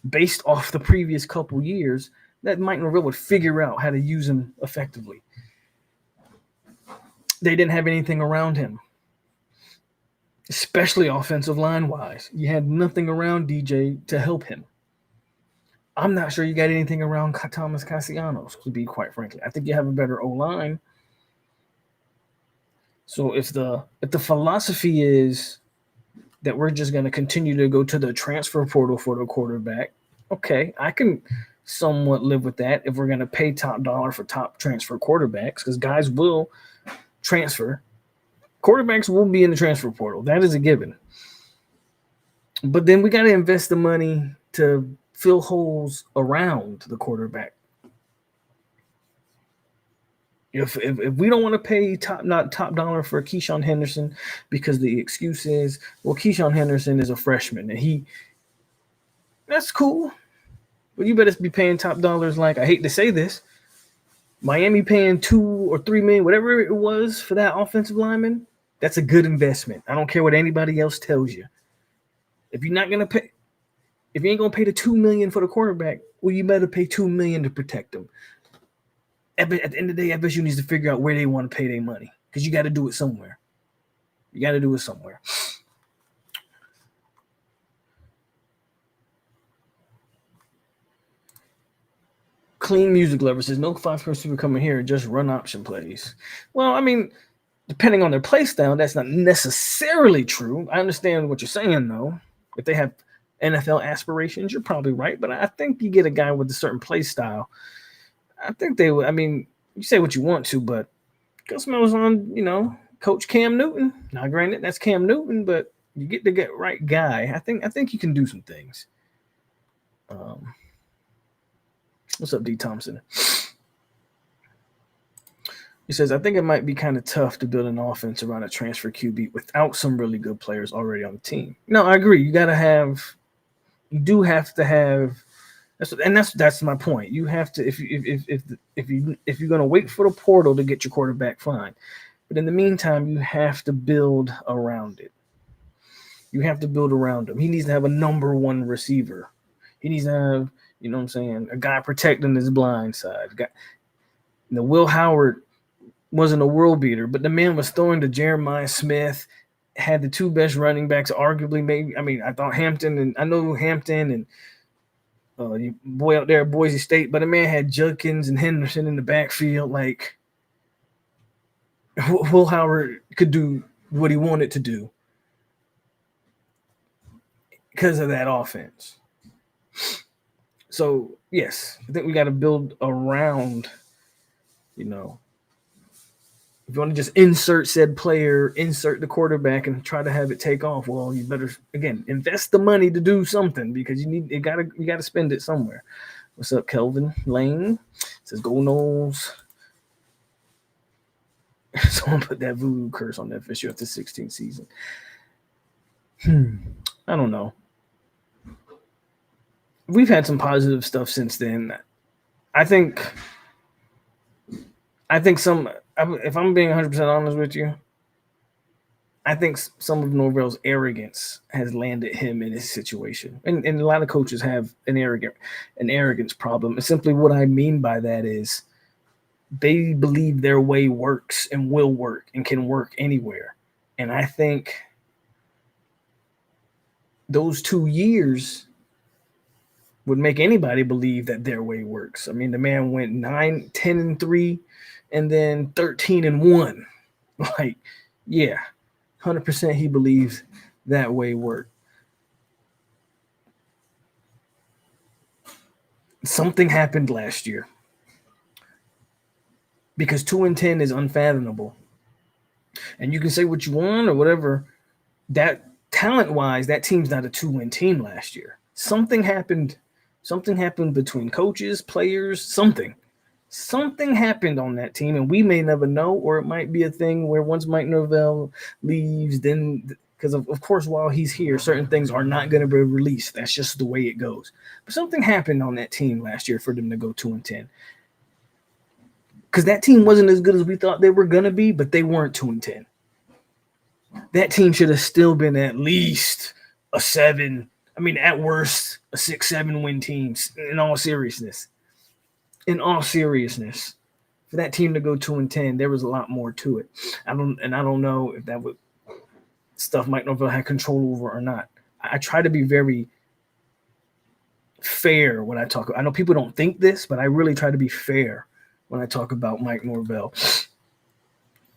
based off the previous couple years, that Mike Norvell would figure out how to use him effectively. They didn't have anything around him, especially offensive line-wise. You had nothing around DJ to help him. I'm not sure you got anything around Thomas Castellanos, to be quite frankly. I think you have a better O-line. So if the philosophy is that we're just going to continue to go to the transfer portal for the quarterback, okay, I can somewhat live with that if we're going to pay top dollar for top transfer quarterbacks, because guys will transfer. Quarterbacks will be in the transfer portal. That is a given. But then we got to invest the money to fill holes around the quarterback. If we don't want to pay top dollar for Keyshawn Henderson, because the excuse is, well, Keyshawn Henderson is a freshman and that's cool. But you better be paying top dollars. Like, I hate to say this, Miami paying $2 or $3 million, whatever it was, for that offensive lineman. That's a good investment. I don't care what anybody else tells you. If you're not gonna pay, if you ain't gonna pay the $2 million for the quarterback, well, you better pay $2 million to protect them. At the end of the day, FSU needs to figure out where they want to pay their money because you got to do it somewhere. You got to do it somewhere. Clean Music Lover says no 5 receiver coming here, just run option plays. Well, I mean, depending on their play style, that's not necessarily true. I understand what you're saying, though. If they have NFL aspirations, you're probably right. But I think you get a guy with a certain play style. I think they would. I mean, you say what you want to, but Gus Malzahn's on, Coach Cam Newton. Now, granted, that's Cam Newton, but you get the right guy. I think you can do some things. What's up, D. Thompson? He says, I think it might be kind of tough to build an offense around a transfer QB without some really good players already on the team. No, I agree. You do have to have, that's my point. You have to, if you're going to wait for the portal to get your quarterback, fine. But in the meantime, you have to build around it. You have to build around him. He needs to have a number one receiver. He needs to have, a guy protecting his blind side. Will Howard wasn't a world beater, but the man was throwing to Jeremiah Smith, had the 2 best running backs, arguably. Maybe, I thought Hampton and boy out there at Boise State, but the man had Judkins and Henderson in the backfield. Like, Will Howard could do what he wanted to do because of that offense. So, yes, I think we got to build around, if you want to just insert said player, insert the quarterback and try to have it take off, well, you better, again, invest the money to do something because you got to spend it somewhere. What's up, Kelvin Lane? It says, go Noles. Someone put that voodoo curse on that FSU after the 16th season. I don't know. We've had some positive stuff since then. I think some, if I'm being 100% honest with you, I think some of Norvell's arrogance has landed him in his situation. And a lot of coaches have an arrogance problem. And simply what I mean by that is they believe their way works and will work and can work anywhere. And I think those 2 years would make anybody believe that their way works. I mean, the man went 9-10-3 and then 13-1. Like, yeah, 100% he believes that way worked. Something happened last year because 2-10 is unfathomable. And you can say what you want or whatever. That talent-wise, that team's not a 2-win team last year. Something happened between coaches, players, something happened on that team, and we may never know, or it might be a thing where once Mike Norvell leaves, then because of course, while he's here, certain things are not going to be released. That's just the way it goes. But something happened on that team last year for them to go 2-10. Because that team wasn't as good as we thought they were going to be, but they weren't 2-10. That team should have still been at least a 7. I mean, at worst, a 6-7 win team. In all seriousness, for that team to go 2-10, there was a lot more to it. I don't know if that would stuff Mike Norvell had control over or not. I try to be very fair when I talk. I know people don't think this, but I really try to be fair when I talk about Mike Norvell.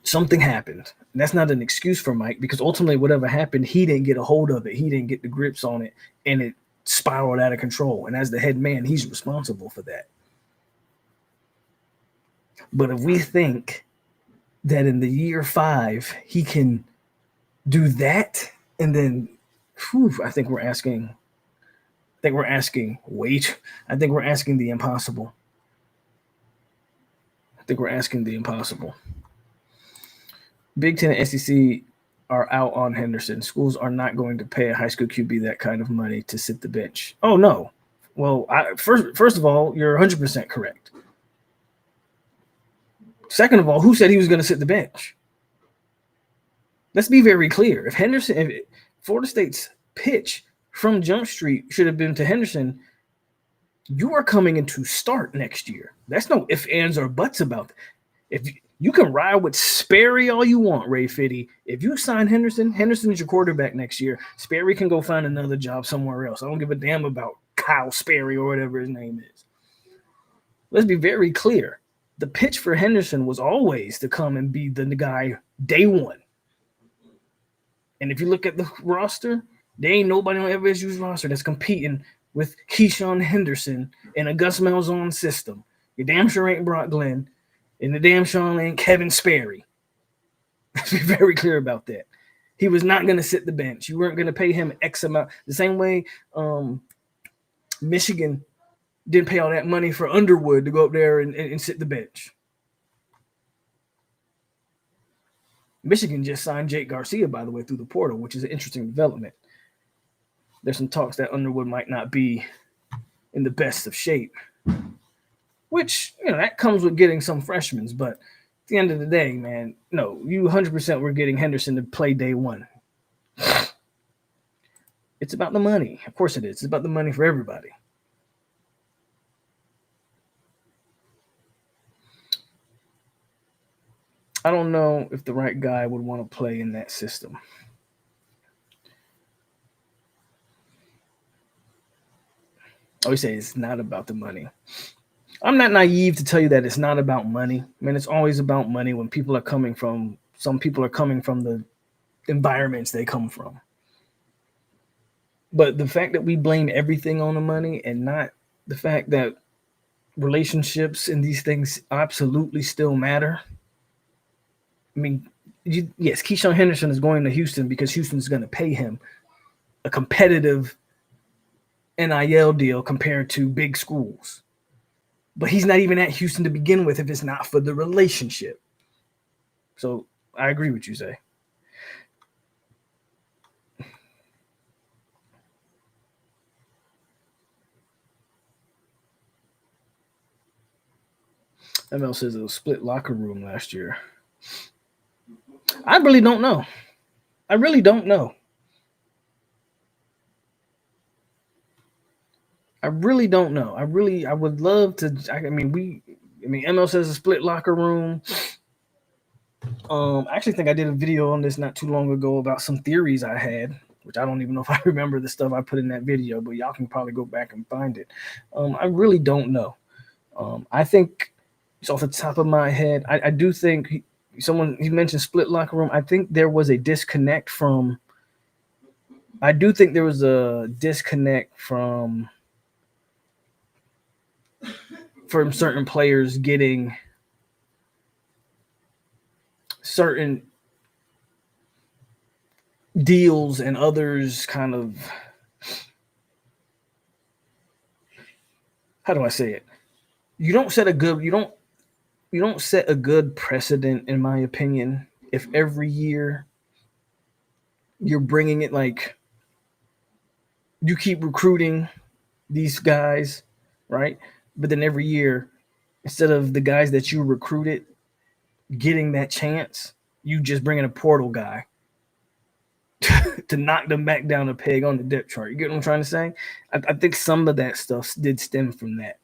Something happened. And that's not an excuse for Mike because ultimately whatever happened, he didn't get a hold of it. He didn't get the grips on it, and it spiraled out of control. And as the head man, he's responsible for that. But if we think that in the year 5 he can do that, and then I think we're asking wait. I think we're asking the impossible. Big Ten and SEC are out on Henderson. Schools are not going to pay a high school QB that kind of money to sit the bench. Oh, no. Well, first of all, you're 100% correct. Second of all, who said he was going to sit the bench? Let's be very clear. If Florida State's pitch from Jump Street should have been to Henderson, you are coming in to start next year. That's no ifs, ands, or buts about that. If you can ride with Sperry all you want, Ray Fitty. If you sign Henderson, Henderson's your quarterback next year. Sperry can go find another job somewhere else. I don't give a damn about Kyle Sperry or whatever his name is. Let's be very clear. The pitch for Henderson was always to come and be the guy day one. And if you look at the roster, there ain't nobody on FSU's roster that's competing with Keyshawn Henderson in a Gus Malzahn system. You damn sure ain't Brock Glenn, and the damn sure ain't Kevin Sperry. Let's be very clear about that. He was not going to sit the bench. You weren't going to pay him X amount. The same way Michigan didn't pay all that money for Underwood to go up there and sit the bench. Michigan just signed Jake Garcia, by the way, through the portal, which is an interesting development. There's some talks that Underwood might not be in the best of shape, which, that comes with getting some freshmen. But at the end of the day, man, no, you 100% were getting Henderson to play day one. It's about the money. Of course it is. It's about the money for everybody. I don't know if the right guy would want to play in that system. I always say it's not about the money. I'm not naive to tell you that it's not about money. I mean, it's always about money when people are coming from, some people are coming from the environments they come from. But the fact that we blame everything on the money and not the fact that relationships and these things absolutely still matter. I mean, yes, Keyshawn Henderson is going to Houston because Houston's going to pay him a competitive NIL deal compared to big schools. But he's not even at Houston to begin with if it's not for the relationship. So I agree with you, Zay. ML says it was split locker room last year. I really don't know. I really don't know. I would love to. ML says a split locker room. I actually think I did a video on this not too long ago about some theories I had, which I don't even know if I remember the stuff I put in that video, but y'all can probably go back and find it. I really don't know. I think it's off the top of my head. I do think he mentioned split locker room. I think there was a disconnect from. I do think there was a disconnect from certain players getting certain deals and others kind of, how do I say it? You don't set a good precedent, in my opinion, if every year you're bringing it, like you keep recruiting these guys, right? But then every year, instead of the guys that you recruited getting that chance, you just bring in a portal guy to knock them back down a peg on the depth chart. You get what I'm trying to say? I think some of that stuff did stem from that.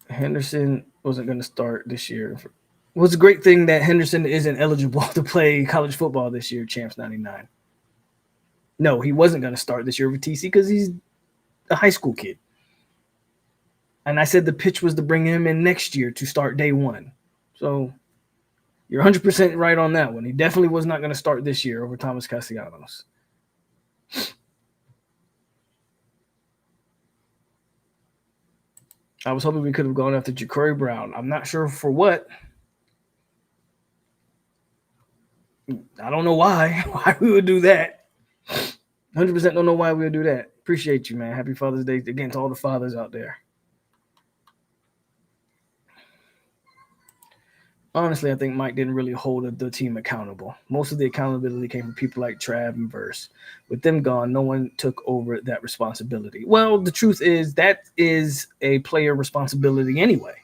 Henderson wasn't going to start this year. Well, it's a great thing that Henderson isn't eligible to play college football this year, Champs 99. No, he wasn't going to start this year with TC because he's a high school kid. And I said the pitch was to bring him in next year to start day one. So you're 100% right on that one. He definitely was not going to start this year over Thomas Castellanos. I was hoping we could have gone after Ja'Cory Brown. I'm not sure for what. I don't know why we would do that. 100% don't know why we would do that. Appreciate you, man. Happy Father's Day again to all the fathers out there. Honestly, I think Mike didn't really hold the team accountable. Most of the accountability came from people like Trav and Verse. With them gone, no one took over that responsibility. Well, the truth is that is a player responsibility anyway.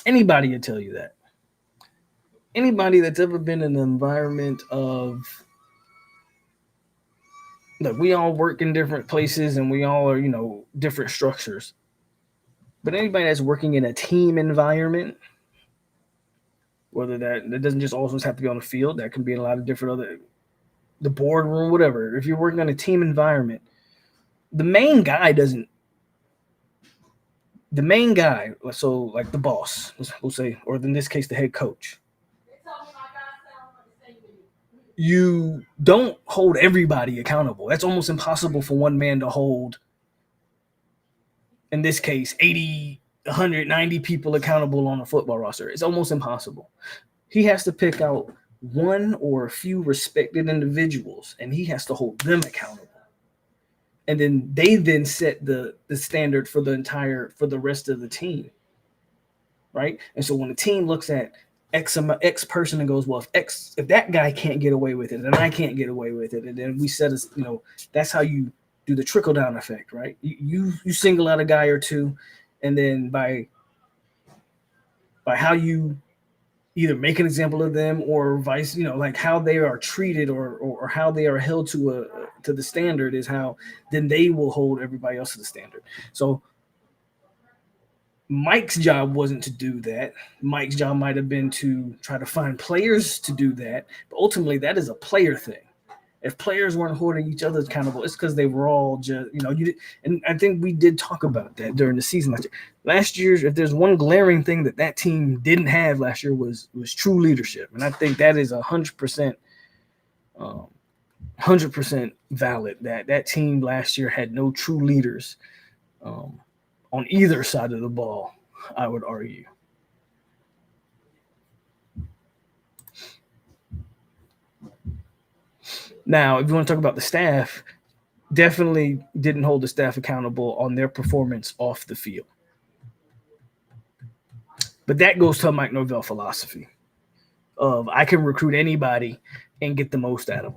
Anybody will tell you that. Anybody that's ever been in an environment of look, we all work in different places and we all are, different structures. But anybody that's working in a team environment, whether that doesn't just always have to be on the field, that can be in a lot of different other, the boardroom, whatever. If you're working on a team environment, the main guy doesn't. The main guy, so like the boss, we'll say, or in this case, the head coach. You don't hold everybody accountable. That's almost impossible for one man to hold, in this case, 80, 190 people accountable on a football roster. It's almost impossible. He has to pick out one or a few respected individuals, and he has to hold them accountable. And then they then set the standard for the rest of the team, right? And so when the team looks at X person and goes, well, if that guy can't get away with it, then I can't get away with it, and then we set us, that's how you do the trickle down effect, right? You single out a guy or two, and then by how you either make an example of them or vice, like how they are treated or how they are held to the standard is how then they will hold everybody else to the standard. So Mike's job wasn't to do that. Mike's job might have been to try to find players to do that, but ultimately that is a player thing. If players weren't holding each other accountable, it's because they were all just, and I think we did talk about that during the season last year. Last year, if there's one glaring thing that team didn't have last year was true leadership, and I think that is 100%, 100% valid. That team last year had no true leaders on either side of the ball, I would argue. Now, if you want to talk about the staff, definitely didn't hold the staff accountable on their performance off the field. But that goes to a Mike Norvell philosophy of I can recruit anybody and get the most out of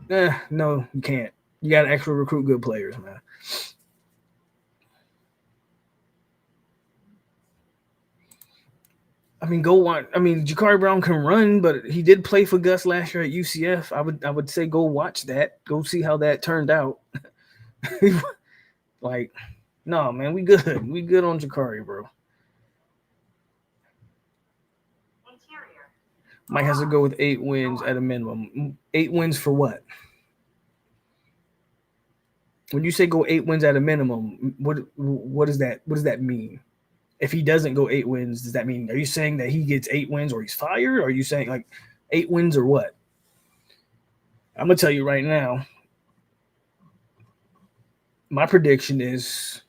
them. No, you can't. You got to actually recruit good players, man. I mean, go watch. I mean, Jakari Brown can run, but he did play for Gus last year at UCF. I would say go watch that. Go see how that turned out. Like, no, man, we good. We good on Jakari, bro. Mike has to go with 8 wins at a minimum. 8 wins for what? When you say go 8 wins at a minimum, what does that mean? If he doesn't go 8 wins, does that mean, are you saying that he gets 8 wins or he's fired? Or are you saying like 8 wins or what? I'm going to tell you right now, my prediction is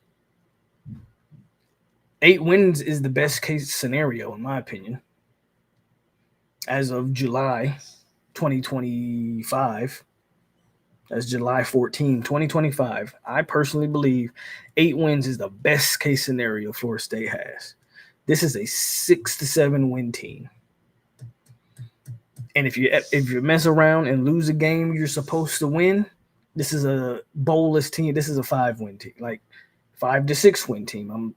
8 wins is the best case scenario, in my opinion, as of July 2025. That's July 14, 2025. I personally believe 8 wins is the best case scenario Florida State has. This is a 6 to 7 win team. And if you mess around and lose a game you're supposed to win, this is a bowlless team. This is a 5-win team, like 5 to 6 win team. I'm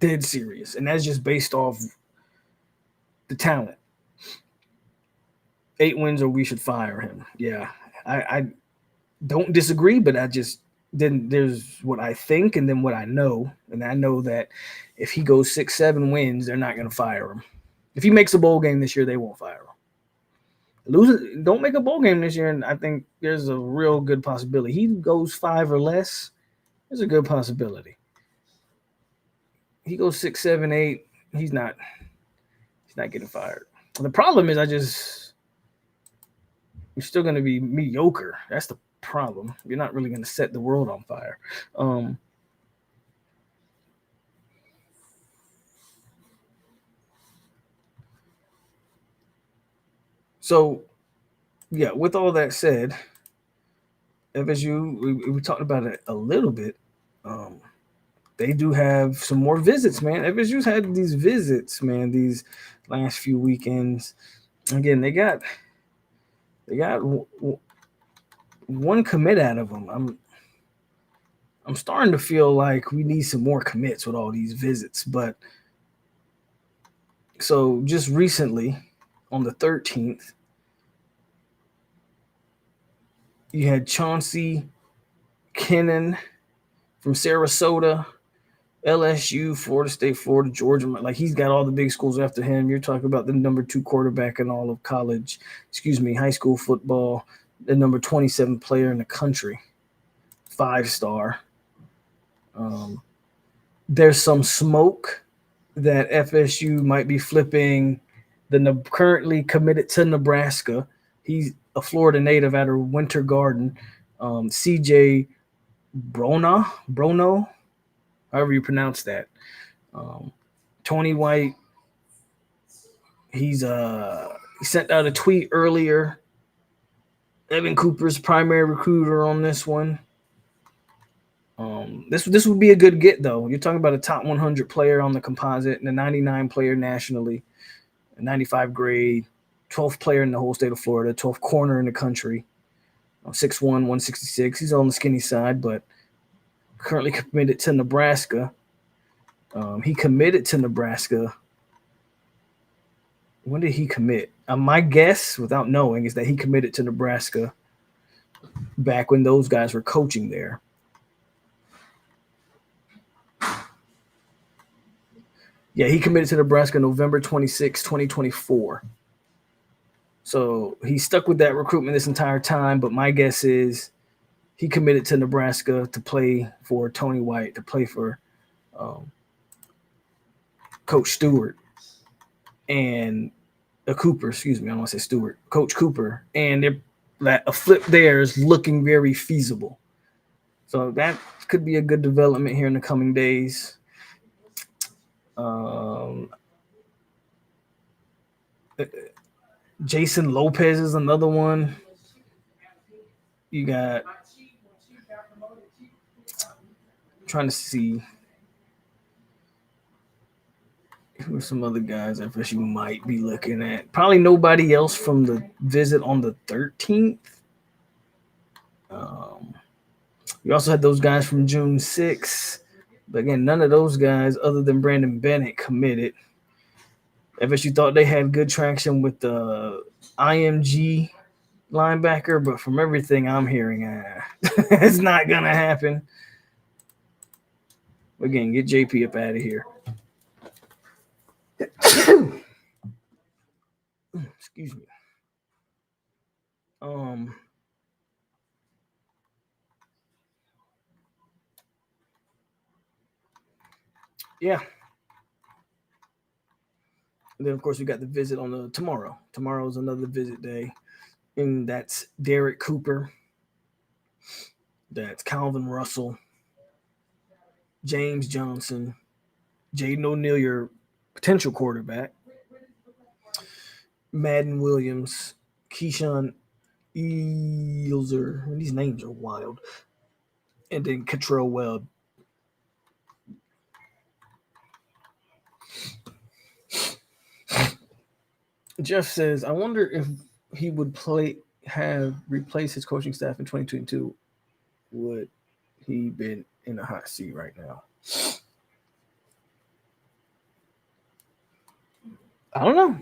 dead serious. And that's just based off the talent. 8 wins or we should fire him. Yeah, I don't disagree, but I just then there's what I think and then what I know. And I know that if he goes 6, 7 wins, they're not going to fire him. If he makes a bowl game this year, they won't fire him. Don't make a bowl game this year, and I think there's a real good possibility. He goes 5 or less, there's a good possibility. He goes 6, 7, 8, he's not getting fired. The problem is you're still going to be mediocre. That's the problem. You're not really going to set the world on fire. So, yeah, with all that said, FSU, we talked about it a little bit. They do have some more visits, man. FSU's had these visits, man, these last few weekends. Again, they got one commit out of them. I'm starting to feel like we need some more commits with all these visits. But so just recently, on the 13th, You had Chauncey Kennan from Sarasota, LSU, Florida State, Florida, Georgia. Like, he's got all the big schools after him. You're talking about the number 2 quarterback in all of high school football, the number 27 player in the country, 5-star. There's some smoke that FSU might be flipping the currently committed to Nebraska. He's a Florida native out of Winter Garden. CJ Brono, however you pronounce that. Tony White, he sent out a tweet earlier. Evan Cooper's primary recruiter on this one. This would be a good get, though. You're talking about a top 100 player on the composite and a 99 player nationally, a 95 grade, 12th player in the whole state of Florida, 12th corner in the country, 6'1", 166. He's on the skinny side, but currently committed to Nebraska. He committed to Nebraska. When did he commit? My guess, without knowing, is that he committed to Nebraska back when those guys were coaching there. Yeah, he committed to Nebraska November 26, 2024. So he stuck with that recruitment this entire time, but my guess is he committed to Nebraska to play for Tony White, to play for Coach Stewart and Cooper, excuse me, I don't want to say Stewart, Coach Cooper. And a flip there is looking very feasible. So that could be a good development here in the coming days. Jason Lopez is another one. You got, I'm trying to see who are some other guys I guess you might be looking at. Probably nobody else from the visit on the 13th. You also had those guys from June 6th. But again, none of those guys, other than Brandon Bennett, committed. FSU thought they had good traction with the IMG linebacker, but from everything I'm hearing, it's not going to happen. Again, get JP up out of here. Excuse me. Yeah. And then, of course, we got the visit on tomorrow. Tomorrow is another visit day. And that's Derek Cooper. That's Calvin Russell. James Johnson. Jaden O'Neal, your potential quarterback. Madden Williams. Keyshawn Eelser. These names are wild. And then Catrell Webb. Jeff says, I wonder if he would replace his coaching staff in 2022. Would he been in a hot seat right now? I don't know.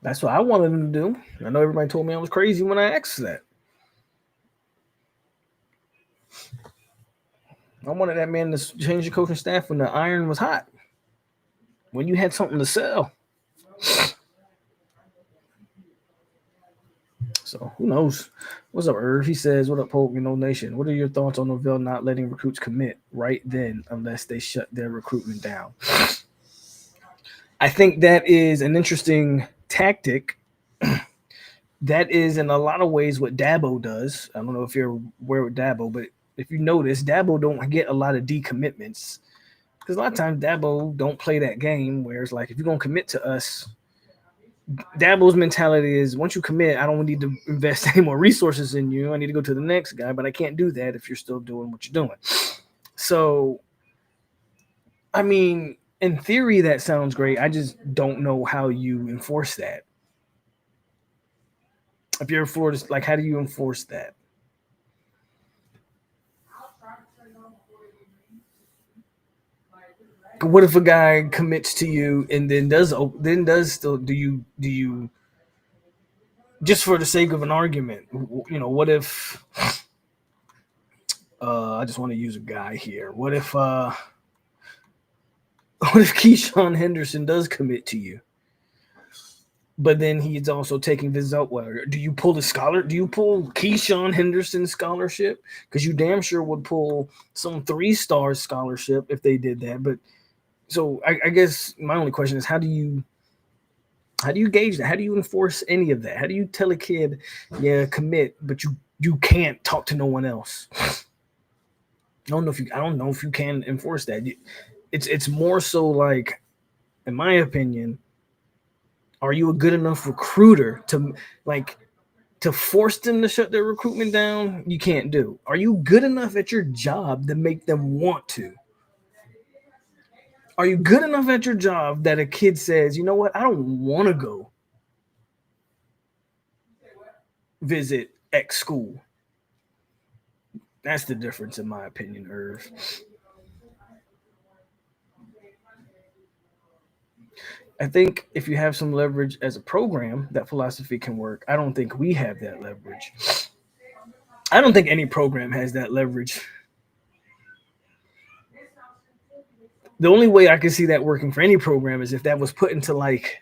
That's what I wanted him to do. I know everybody told me I was crazy when I asked that. I wanted that man to change the coaching staff when the iron was hot. When you had something to sell. So who knows? What's up, Irv? He says, what up, Polk? Nation. What are your thoughts on Norvell not letting recruits commit right then unless they shut their recruitment down? I think that is an interesting tactic. That is in a lot of ways what Dabo does. I don't know if you're aware with Dabo, but if you notice, Dabo don't get a lot of decommitments. Because a lot of times Dabo don't play that game where it's like, if you're going to commit to us, Dabo's mentality is once you commit, I don't need to invest any more resources in you. I need to go to the next guy, but I can't do that if you're still doing what you're doing. So, I mean, in theory, that sounds great. I just don't know how you enforce that. If you're Florida, like, how do you enforce that? What if a guy commits to you and then does still do you just for the sake of an argument, what if I just want to use a guy here. What if Keyshawn Henderson does commit to you? But then he's also taking visits out. Well, do you pull the scholar? Do you pull Keyshawn Henderson scholarship? Because you damn sure would pull some 3-star scholarship if they did that. But so I guess my only question is, how do you gauge that? How do you enforce any of that? How do you tell a kid, yeah, commit, but you can't talk to no one else? I don't know if you can enforce that. It's more so like, in my opinion, are you a good enough recruiter to force them to shut their recruitment down? You can't do. Are you good enough at your job to make them want to? Are you good enough at your job that a kid says, you know what, I don't want to go visit X school? That's the difference, in my opinion, Irv. I think if you have some leverage as a program, that philosophy can work. I don't think we have that leverage. I don't think any program has that leverage. The only way I can see that working for any program is if that was put into like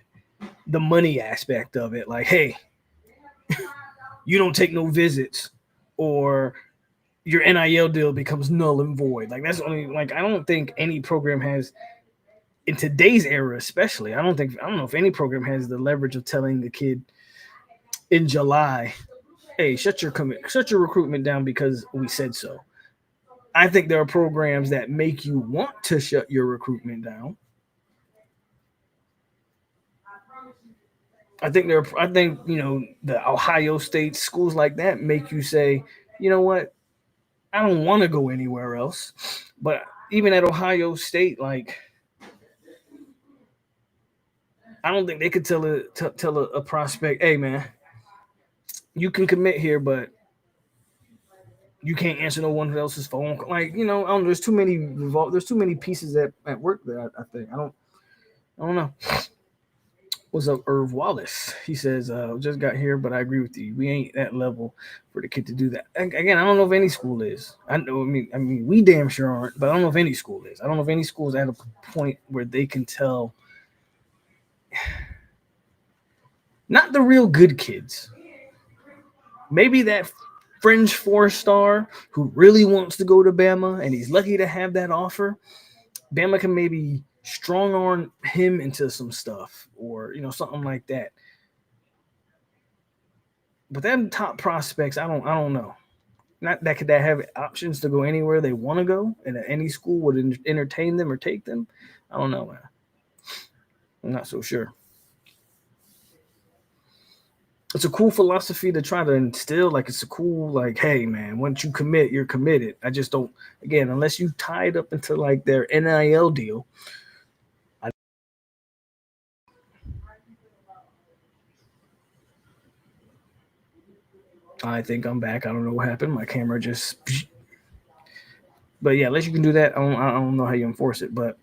the money aspect of it. Like, hey, you don't take no visits, or your NIL deal becomes null and void. Like, that's only, like, I don't think any program has, in today's era especially, I don't know if any program has the leverage of telling the kid in July, hey, shut your recruitment down because we said so. I think there are programs that make you want to shut your recruitment down. I think the Ohio State schools like that make you say, you know what, I don't want to go anywhere else. But even at Ohio State, like, I don't think they could tell a prospect, hey man, you can commit here, but you can't answer no one else's phone. Like, I don't know, there's too many pieces at work there. I think I don't know. What's up, Irv Wallace? He says, just got here, but I agree with you. We ain't that level for the kid to do that. Again, I don't know if any school is. I mean, we damn sure aren't, but I don't know if any school is. I don't know if any school is at a point where they can tell, not the real good kids, maybe that fringe 4-star who really wants to go to Bama and he's lucky to have that offer. Bama can maybe strong arm him into some stuff, or something like that. But them top prospects, I don't know. Not that could that have options to go anywhere they want to go, and any school would entertain them or take them. I don't know, man. I'm not so sure. It's a cool philosophy to try to instill. Like, it's a cool, like, hey man, once you commit, you're committed. I just don't, again, unless you tie it up into like their NIL deal. I think I'm back. I don't know what happened. My camera just. But yeah, unless you can do that, I don't know how you enforce it. But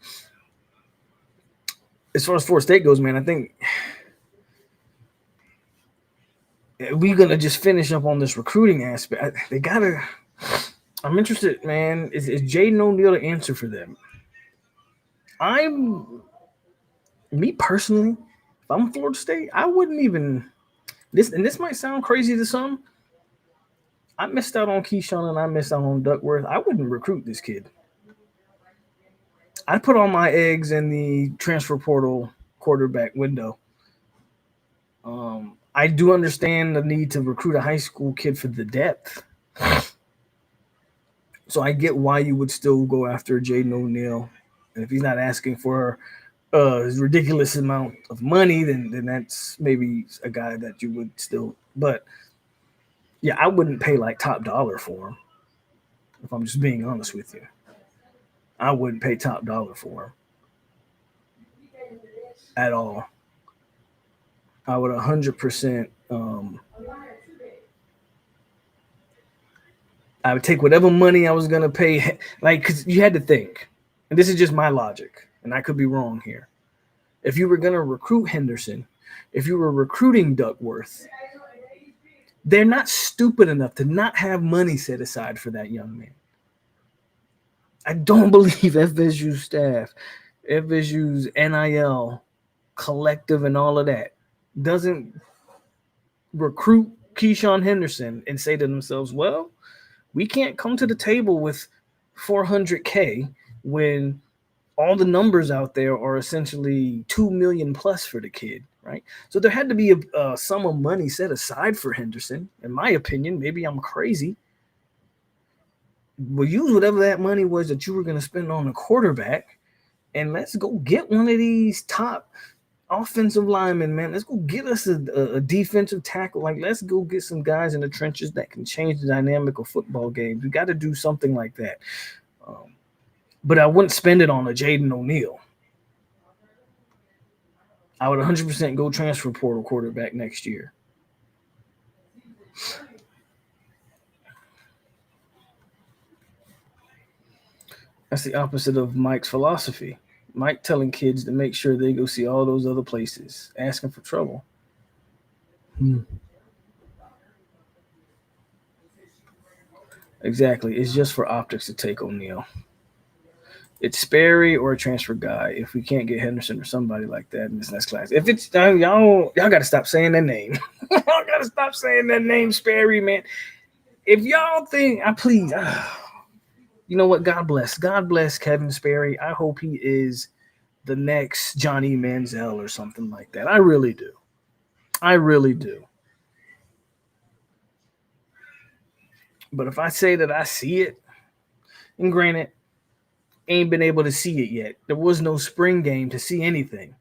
as far as Florida State goes, man, I think we're gonna just finish up on this recruiting aspect. They gotta. I'm interested, man. Is Jaden O'Neal the answer for them? Me personally, if I'm Florida State, I wouldn't even. This might sound crazy to some. I missed out on Keyshawn and I missed out on Duckworth. I wouldn't recruit this kid. I'd put all my eggs in the transfer portal quarterback window. I do understand the need to recruit a high school kid for the depth. So I get why you would still go after Jaden O'Neal. And if he's not asking for a ridiculous amount of money, then that's maybe a guy that you would still. But yeah, I wouldn't pay like top dollar for him. If I'm just being honest with you, I wouldn't pay top dollar for him at all. I would 100%. I would take whatever money I was gonna pay, like, because you had to think, and this is just my logic, and I could be wrong here. If you were gonna recruit Henderson, if you were recruiting Duckworth, They're not stupid enough to not have money set aside for that young man. I don't believe FSU staff, FSU's NIL collective and all of that doesn't recruit Keyshawn Henderson and say to themselves, well, we can't come to the table with $400K when all the numbers out there are essentially 2 million plus for the kid, right? So there had to be a sum of money set aside for Henderson. In my opinion, maybe I'm crazy. Well, use whatever that money was that you were going to spend on a quarterback, and let's go get one of these top offensive linemen, man. Let's go get us a defensive tackle. Like, let's go get some guys in the trenches that can change the dynamic of football games. We got to do something like that. But I wouldn't spend it on a Jaden O'Neal. I would 100% go transfer portal quarterback next year. That's the opposite of Mike's philosophy. Mike telling kids to make sure they go see all those other places, asking for trouble. Exactly. It's just for optics to take O'Neal. It's Sperry or a transfer guy if we can't get Henderson or somebody like that in this next class. If it's y'all got to stop saying that name. Y'all got to stop saying that name, Sperry, man. If y'all think, please, you know what? God bless Kevin Sperry. I hope he is the next Johnny Manziel or something like that. I really do. But if I say that I see it, and granted, ain't been able to see it yet. There was no spring game to see anything.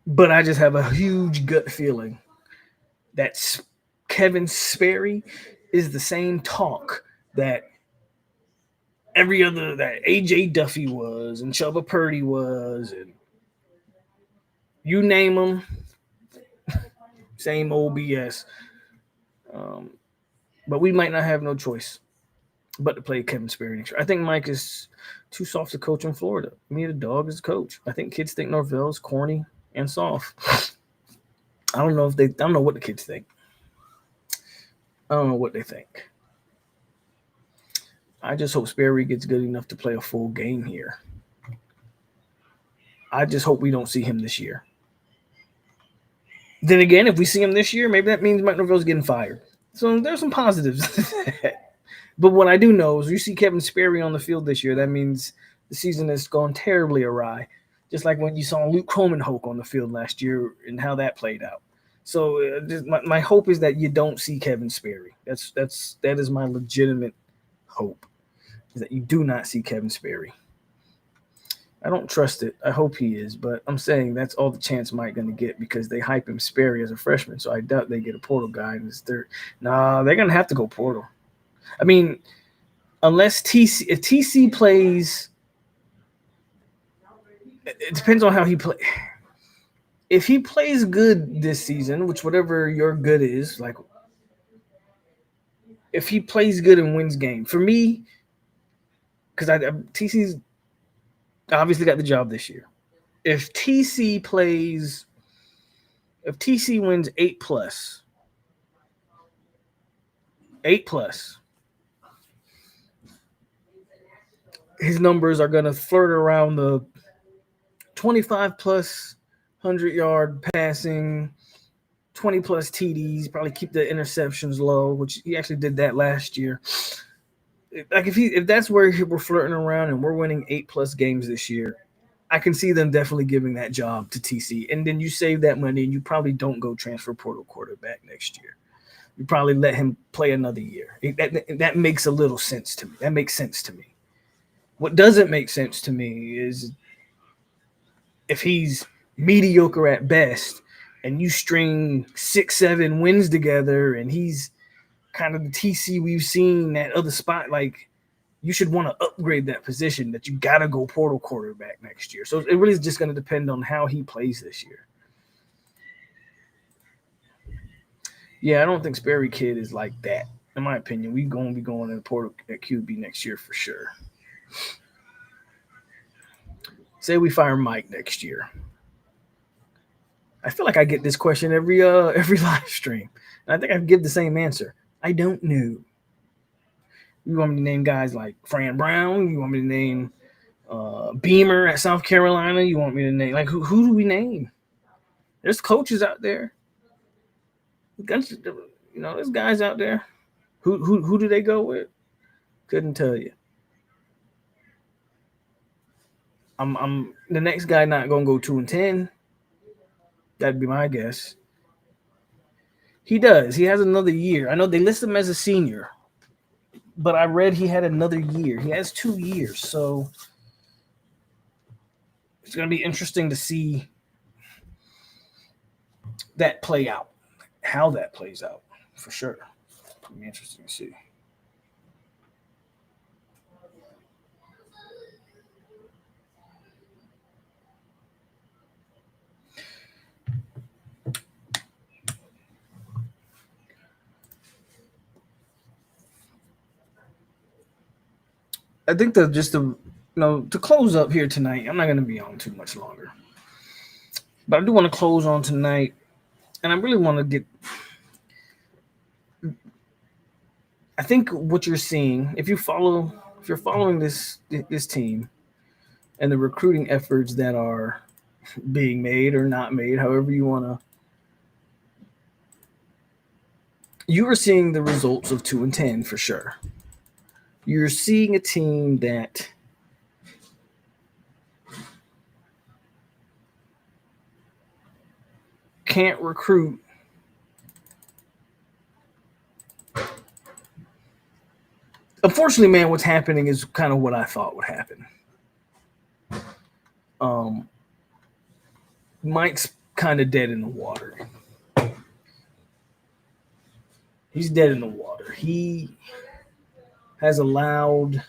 But I just have a huge gut feeling that Kevin Sperry is the same talk that every other, that AJ Duffy was and Chubba Purdy was, and you name them, same old BS. But we might not have no choice but to play Kevin Sperry next year. I think Mike is too soft to coach in Florida. Me, the dog, is coach. I think kids think Norvell's corny and soft. I don't know what the kids think. I don't know what they think. I just hope Sperry gets good enough to play a full game here. I just hope we don't see him this year. Then again, if we see him this year, maybe that means Mike Norvell's getting fired. So there's some positives. But what I do know is you see Kevin Sperry on the field this year, that means the season has gone terribly awry. Just like when you saw Luke Kromenhoek on the field last year and how that played out. So my hope is that you don't see Kevin Sperry. That is my legitimate hope, is that you do not see Kevin Sperry. I don't trust it. I hope he is, but I'm saying that's all the chance Mike going to get because they hype him Sperry as a freshman. So I doubt they get a portal guy in his third. Nah, they're going to have to go portal. I mean, unless if TC plays, it depends on how he plays. If he plays good this season, which whatever your good is, like if he plays good and wins game, for me, because TC's obviously got the job this year. If TC wins 8+, his numbers are going to flirt around the 25+ 100-yard passing, 20+ TDs, probably keep the interceptions low, which he actually did that last year. Like if that's where we're flirting around and we're winning 8+ games this year, I can see them definitely giving that job to TC. And then you save that money and you probably don't go transfer portal quarterback next year. You probably let him play another year. That makes a little sense to me. That makes sense to me. What doesn't make sense to me is if he's mediocre at best and you string 6-7 wins together and he's kind of the TC we've seen at other spot, like you should want to upgrade that position, that you got to go portal quarterback next year. So it really is just going to depend on how he plays this year. Yeah, I don't think Sperry Kid is like that. In my opinion, we're going to be going in the portal at QB next year for sure. Say we fire Mike next year. I feel like I get this question every live stream, and I think I give the same answer. I don't know. You want me to name guys like Fran Brown? You want me to name Beamer at South Carolina? You want me to name who do we name? There's coaches out there. There's guys out there. Who do they go with? Couldn't tell you. I'm the next guy not gonna go 2-10. That'd be my guess. He does. He has another year. I know they list him as a senior, but I read he had another year. He has 2 years, so it's gonna be interesting to see that play out. How that plays out, for sure. It'll be interesting to see. I think that to close up here tonight, I'm not going to be on too much longer, but I do want to close on tonight, and I really want to get. I think what you're seeing, if you're following this team, and the recruiting efforts that are being made or not made, however you want to, you are seeing the results of 2-10 for sure. You're seeing a team that can't recruit. Unfortunately, man, what's happening is kind of what I thought would happen. Mike's kind of dead in the water. He's dead in the water. He has allowed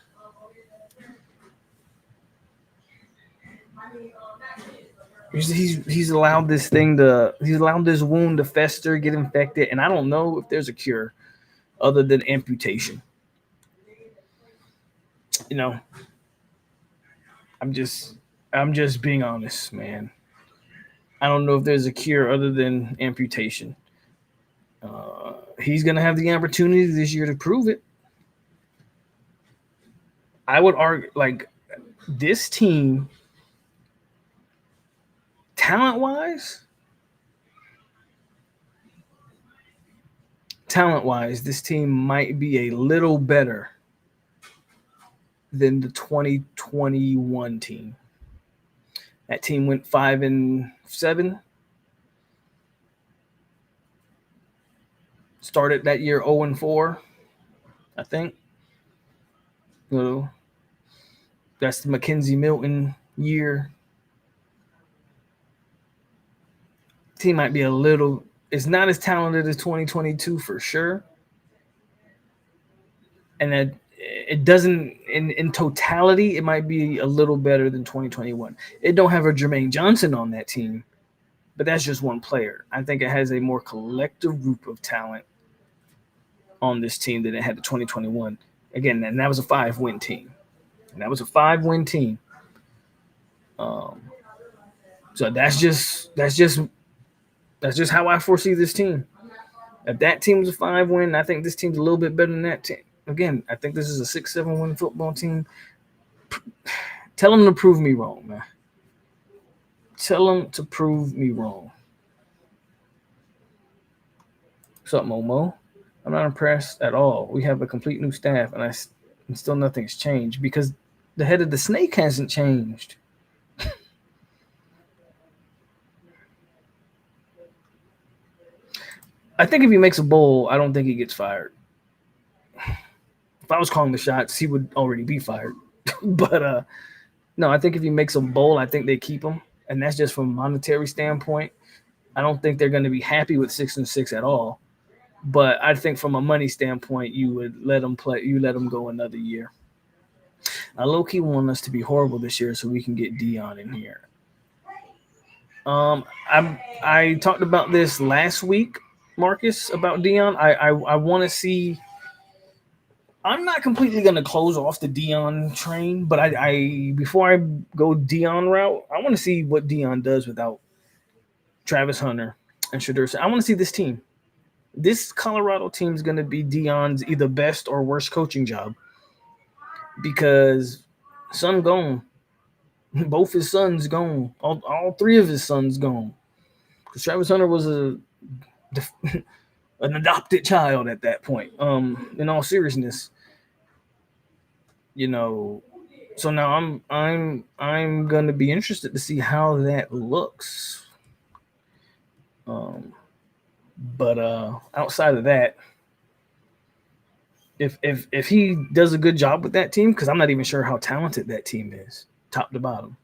he's allowed this wound to fester, get infected, and I don't know if there's a cure other than amputation. I'm just being honest, man. I don't know if there's a cure other than amputation. He's going to have the opportunity this year to prove it. I would argue, this team, talent-wise, this team might be a little better than the 2021 team. That team went 5-7. Started that year 0-4, I think. That's the Mackenzie Milton year. Team might be it's not as talented as 2022 for sure. And it doesn't, in totality, it might be a little better than 2021. It don't have a Jermaine Johnson on that team, but that's just one player. I think it has a more collective group of talent on this team than it had the 2021. Again, and that was a 5-win team. So that's just how I foresee this team. If that team was a 5-win, I think this team's a little bit better than that team. Again, I think this is a 6-7-win football team. Tell them to prove me wrong, man. Tell them to prove me wrong. What's up, Momo? I'm not impressed at all. We have a complete new staff, and still nothing's changed because the head of the snake hasn't changed. I think if he makes a bowl, I don't think he gets fired. If I was calling the shots, he would already be fired. But no, I think if he makes a bowl, I think they keep him. And that's just from a monetary standpoint. I don't think they're going to be happy with 6-6 at all. But I think from a money standpoint, you would let them play. You let them go another year. I low-key want us to be horrible this year so we can get Dion in here. I talked about this last week, Marcus, about Dion. I want to see. I'm not completely going to close off the Dion train, but I before I go Dion route, I want to see what Dion does without Travis Hunter, and Shedeur. I want to see this team. This Colorado team is going to be Deion's either best or worst coaching job because son gone. Both his sons gone. All three of his sons gone. Because Travis Hunter was an adopted child at that point. In all seriousness, so now I'm gonna be interested to see how that looks. But outside of that, if he does a good job with that team, because I'm not even sure how talented that team is, top to bottom.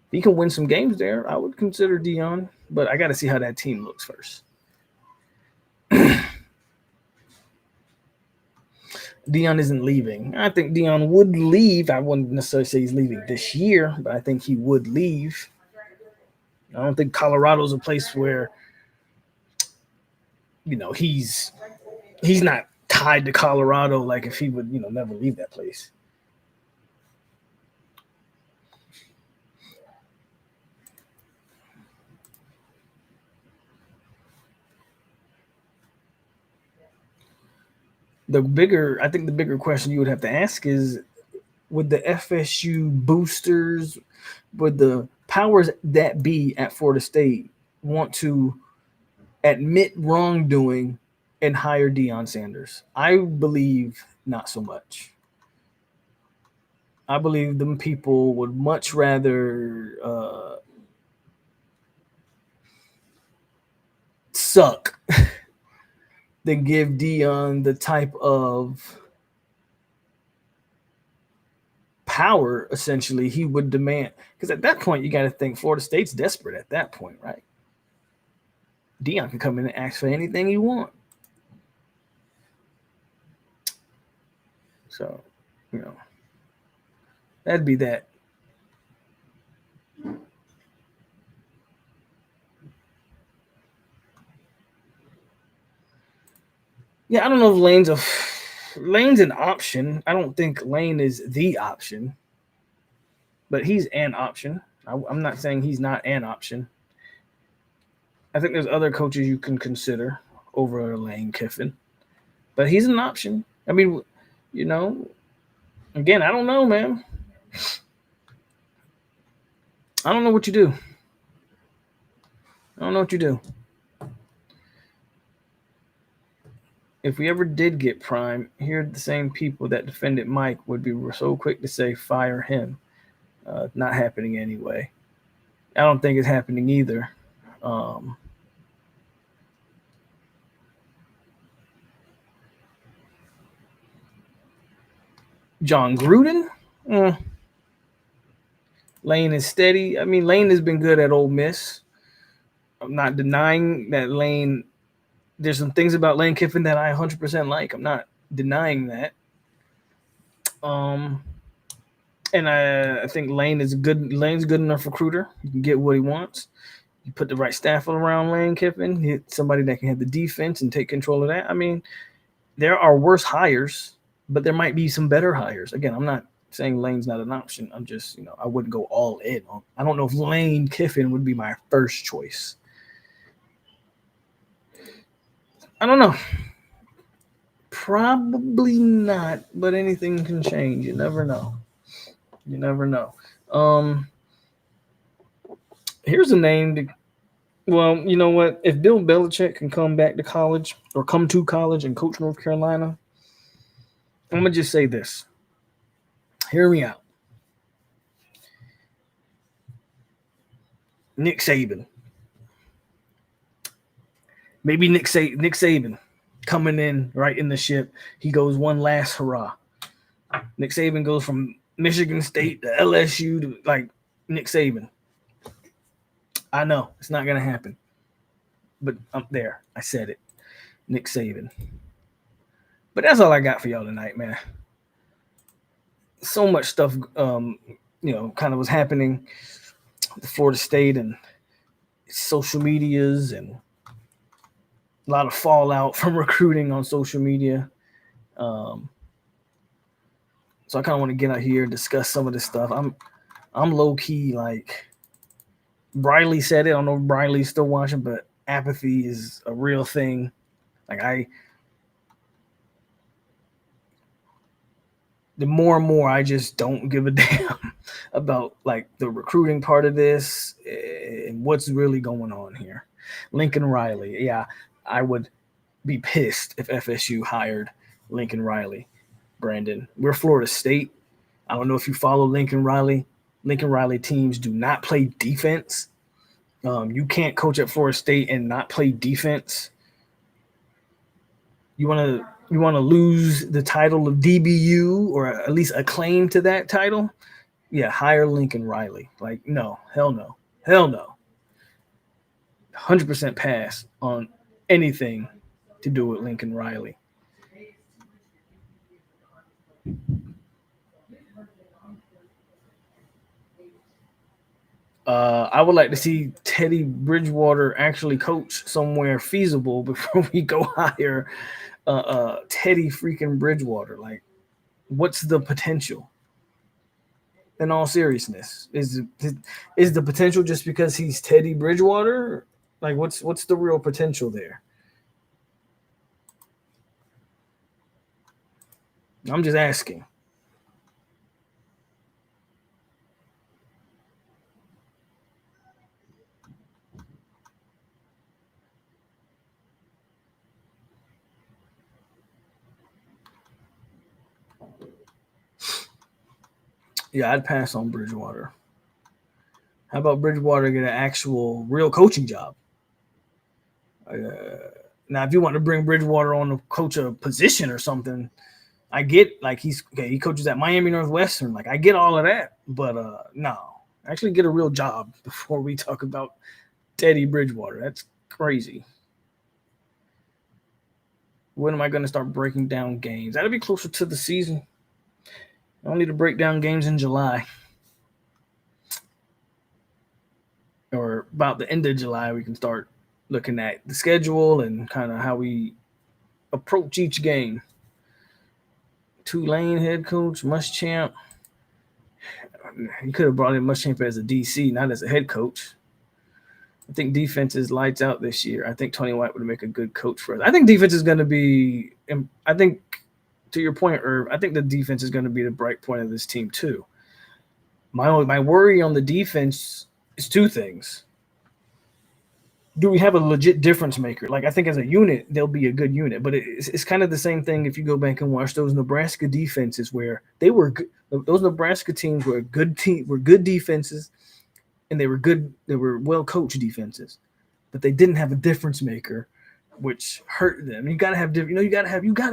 If he can win some games there, I would consider Deion, but I got to see how that team looks first. Deion isn't leaving. I think Deion would leave. I wouldn't necessarily say he's leaving this year, but I think he would leave. I don't think Colorado's a place where, he's not tied to Colorado like if he would, never leave that place. I think the bigger question you would have to ask is, would the FSU boosters, would the powers that be at Florida State want to admit wrongdoing and hire Deion Sanders? I believe not so much. I believe them people would much rather suck than give Deion the type of power, essentially, he would demand. Because at that point, you got to think Florida State's desperate at that point, right? Deion can come in and ask for anything he wants. So, that'd be that. Yeah, I don't know if Lane's an option. I don't think Lane is the option, but he's an option. I'm not saying he's not an option. I think there's other coaches you can consider over Lane Kiffin, but he's an option. I mean, again, I don't know, man. I don't know what you do. If we ever did get Prime, here the same people that defended Mike would be so quick to say fire him. Not happening anyway. I don't think it's happening either. John Gruden? Lane is steady. I mean, Lane has been good at Ole Miss. I'm not denying that Lane. There's some things about Lane Kiffin that I 100% like. I'm not denying that. And I think Lane's a good enough recruiter. You can get what he wants. You put the right staff around Lane Kiffin, somebody that can have the defense and take control of that. I mean, there are worse hires, but there might be some better hires. Again, I'm not saying Lane's not an option. I'm just, I wouldn't go all in. I don't know if Lane Kiffin would be my first choice. I don't know. Probably not, but anything can change. You never know. Here's a name. Well, you know what? If Bill Belichick can come back to college or come to college and coach North Carolina, I'm going to just say this. Hear me out. Nick Saban. Maybe Nick Saban coming in right in the ship. He goes one last hurrah. Nick Saban goes from Michigan State to LSU to like Nick Saban. I know it's not going to happen, but I'm there. I said it. Nick Saban. But that's all I got for y'all tonight, man. So much stuff, kind of was happening at Florida State and social medias and a lot of fallout from recruiting on social media. So I kind of want to get out here and discuss some of this stuff. I'm low key like Briley said it. I don't know if Briley's still watching, but apathy is a real thing. Like the more and more I just don't give a damn about like the recruiting part of this and what's really going on here. Lincoln Riley, yeah, I would be pissed if FSU hired Lincoln Riley. Brandon, we're Florida State. I don't know if you follow Lincoln Riley. Lincoln Riley teams do not play defense. You can't coach at Florida State and not play defense. You want to lose the title of DBU or at least a claim to that title? Yeah, hire Lincoln Riley. Like, no, hell no, hell no. 100% pass on anything to do with Lincoln Riley. I would like to see Teddy Bridgewater actually coach somewhere feasible before we go hire Teddy freaking Bridgewater. Like, what's the potential? In all seriousness, is the potential just because he's Teddy Bridgewater? Like, what's the real potential there? I'm just asking. Yeah, I'd pass on Bridgewater. How about Bridgewater get an actual real coaching job? Now, if you want to bring Bridgewater on to coach a position or something, I get like he coaches at Miami Northwestern. Like I get all of that, but no, actually get a real job before we talk about Teddy Bridgewater. That's crazy. When am I going to start breaking down games? That'll be closer to the season. I don't need to break down games in July or about the end of July. We can start looking at the schedule and kind of how we approach each game. Tulane head coach Muschamp. He could have brought in Muschamp as a DC, not as a head coach. I think defense is lights out this year. I think Tony White would make a good coach for us. I think defense is going to be. I think to your point, Irv, I think the defense is going to be the bright point of this team too. My worry on the defense is two things. Do we have a legit difference maker? Like I think as a unit, they'll be a good unit, but it's kind of the same thing if you go back and watch those Nebraska defenses where they were good. Those Nebraska teams were good defenses, and they were good. They were well coached defenses, but they didn't have a difference maker, which hurt them. You gotta have different. You gotta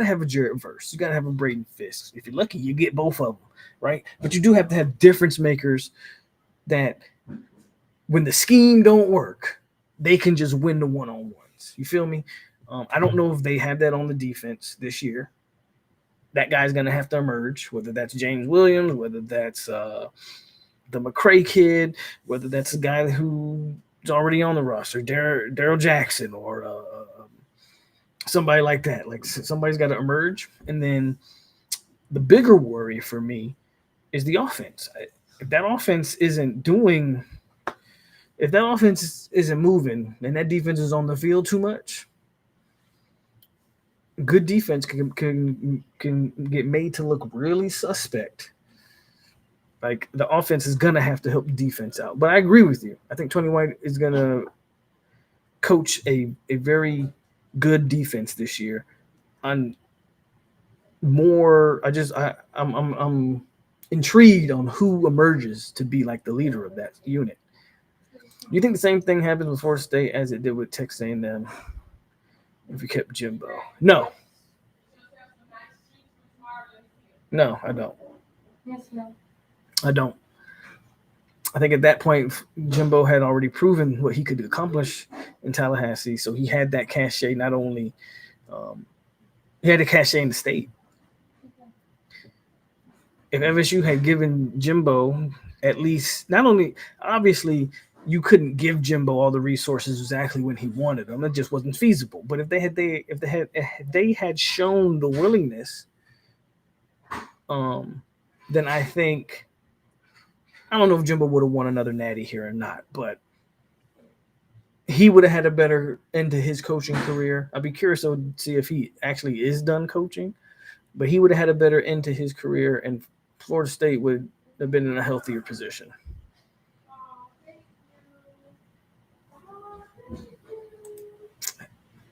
have a Jarrett Verse. You gotta have a Braden Fisk. If you're lucky, you get both of them, right? But you do have to have difference makers that when the scheme don't work, they can just win the one-on-ones. You feel me? I don't know if they have that on the defense this year. That guy's going to have to emerge, whether that's James Williams, whether that's the McCray kid, whether that's a guy who's already on the roster, Daryl Jackson, or somebody like that. Like somebody's got to emerge. And then the bigger worry for me is the offense. If that offense isn't doing – if that offense isn't moving and that defense is on the field too much, good defense can get made to look really suspect. Like the offense is gonna have to help the defense out. But I agree with you. I think Tony White is gonna coach a very good defense this year. I'm intrigued on who emerges to be like the leader of that unit. Do you think the same thing happens with Florida State as it did with Texas A&M if you kept Jimbo? No, I don't. Yes, no. I don't. I think at that point, Jimbo had already proven what he could accomplish in Tallahassee, so he had that cachet. Not only he had a cachet in the state. If FSU had given Jimbo at least, not only obviously you couldn't give Jimbo all the resources exactly when he wanted them, it just wasn't feasible. But if they had shown the willingness, then I think I don't know if Jimbo would have won another natty here or not, but he would have had a better end to his coaching career. I'd be curious to see if he actually is done coaching, but he would have had a better end to his career, and Florida State would have been in a healthier position.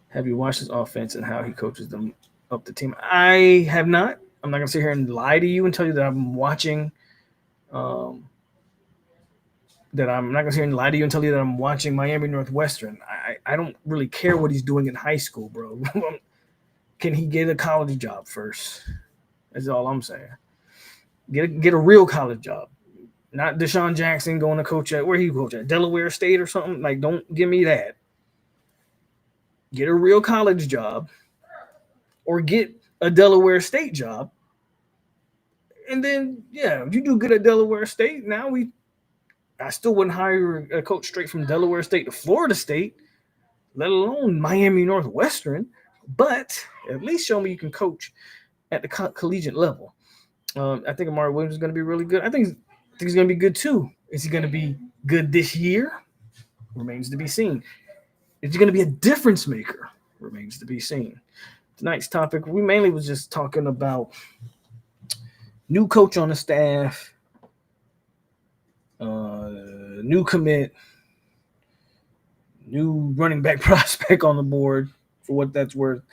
Have you watched his offense and how he coaches them up the team? I have not. I'm not gonna sit here and lie to you and tell you that I'm watching. That I'm not gonna sit here and lie to you and tell you that I'm watching Miami Northwestern. I don't really care what he's doing in high school, bro. Can he get a college job first? That's all I'm saying. Get a real college job. Not Deshaun Jackson going to coach at where he coach at Delaware State or something. Like, don't give me that. Get a real college job, or get a Delaware State job, and then you do good at Delaware State. Now I still wouldn't hire a coach straight from Delaware State to Florida State, let alone Miami Northwestern. But at least show me you can coach at the collegiate level. I think Amari Williams is going to be really good. I think he's going to be good too. Is he going to be good this year? Remains to be seen. Is he going to be a difference maker? Remains to be seen. Tonight's topic, we mainly was just talking about new coach on the staff, new commit, new running back prospect on the board, for what that's worth.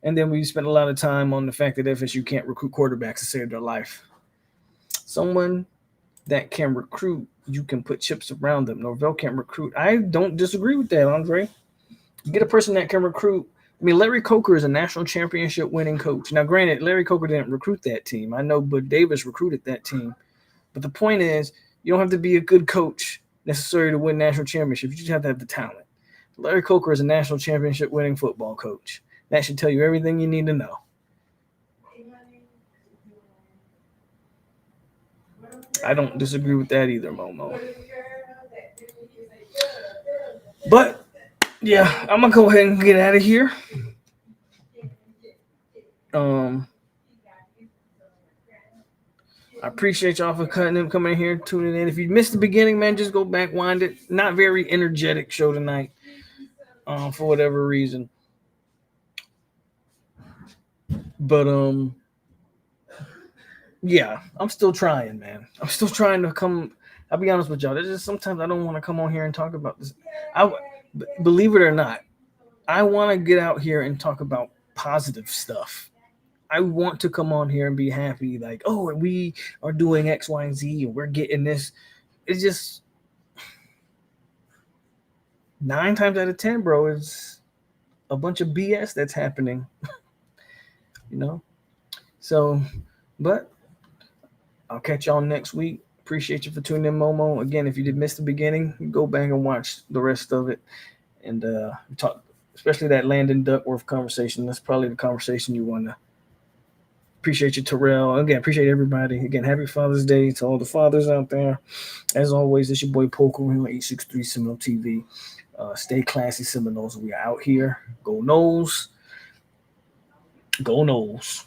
And then we spent a lot of time on the fact that FSU can't recruit quarterbacks to save their life. Someone that can recruit, you can put chips around them. Norvell can't recruit. I don't disagree with that, Andre. Get a person that can recruit. I mean, Larry Coker is a national championship winning coach. Now, granted, Larry Coker didn't recruit that team. I know Bud Davis recruited that team. But the point is, you don't have to be a good coach necessarily to win national championships. You just have to have the talent. Larry Coker is a national championship winning football coach. That should tell you everything you need to know. I don't disagree with that either, Momo. But yeah, I'm gonna go ahead and get out of here. I appreciate y'all for coming in here, tuning in. If you missed the beginning, man, just go back, wind it. Not very energetic show tonight, for whatever reason. But yeah, I'm still trying, man. I'm still trying to come. I'll be honest with y'all. There's just sometimes I don't want to come on here and talk about this. Believe it or not, I want to get out here and talk about positive stuff. I want to come on here and be happy, like, oh, we are doing X, Y, and Z, and we're getting this. It's just 9 times out of 10, bro, is a bunch of BS that's happening. So, but I'll catch y'all next week. Appreciate you for tuning in, Momo. Again, if you did miss the beginning, go back and watch the rest of it. And talk, especially that Landon Duckworth conversation. That's probably the conversation you want to. Appreciate you, Terrell. Again, appreciate everybody. Again, happy Father's Day to all the fathers out there. As always, it's your boy POLK on 863 Seminole TV. Stay classy, Seminoles. We are out here. Go Noles. Go Noles.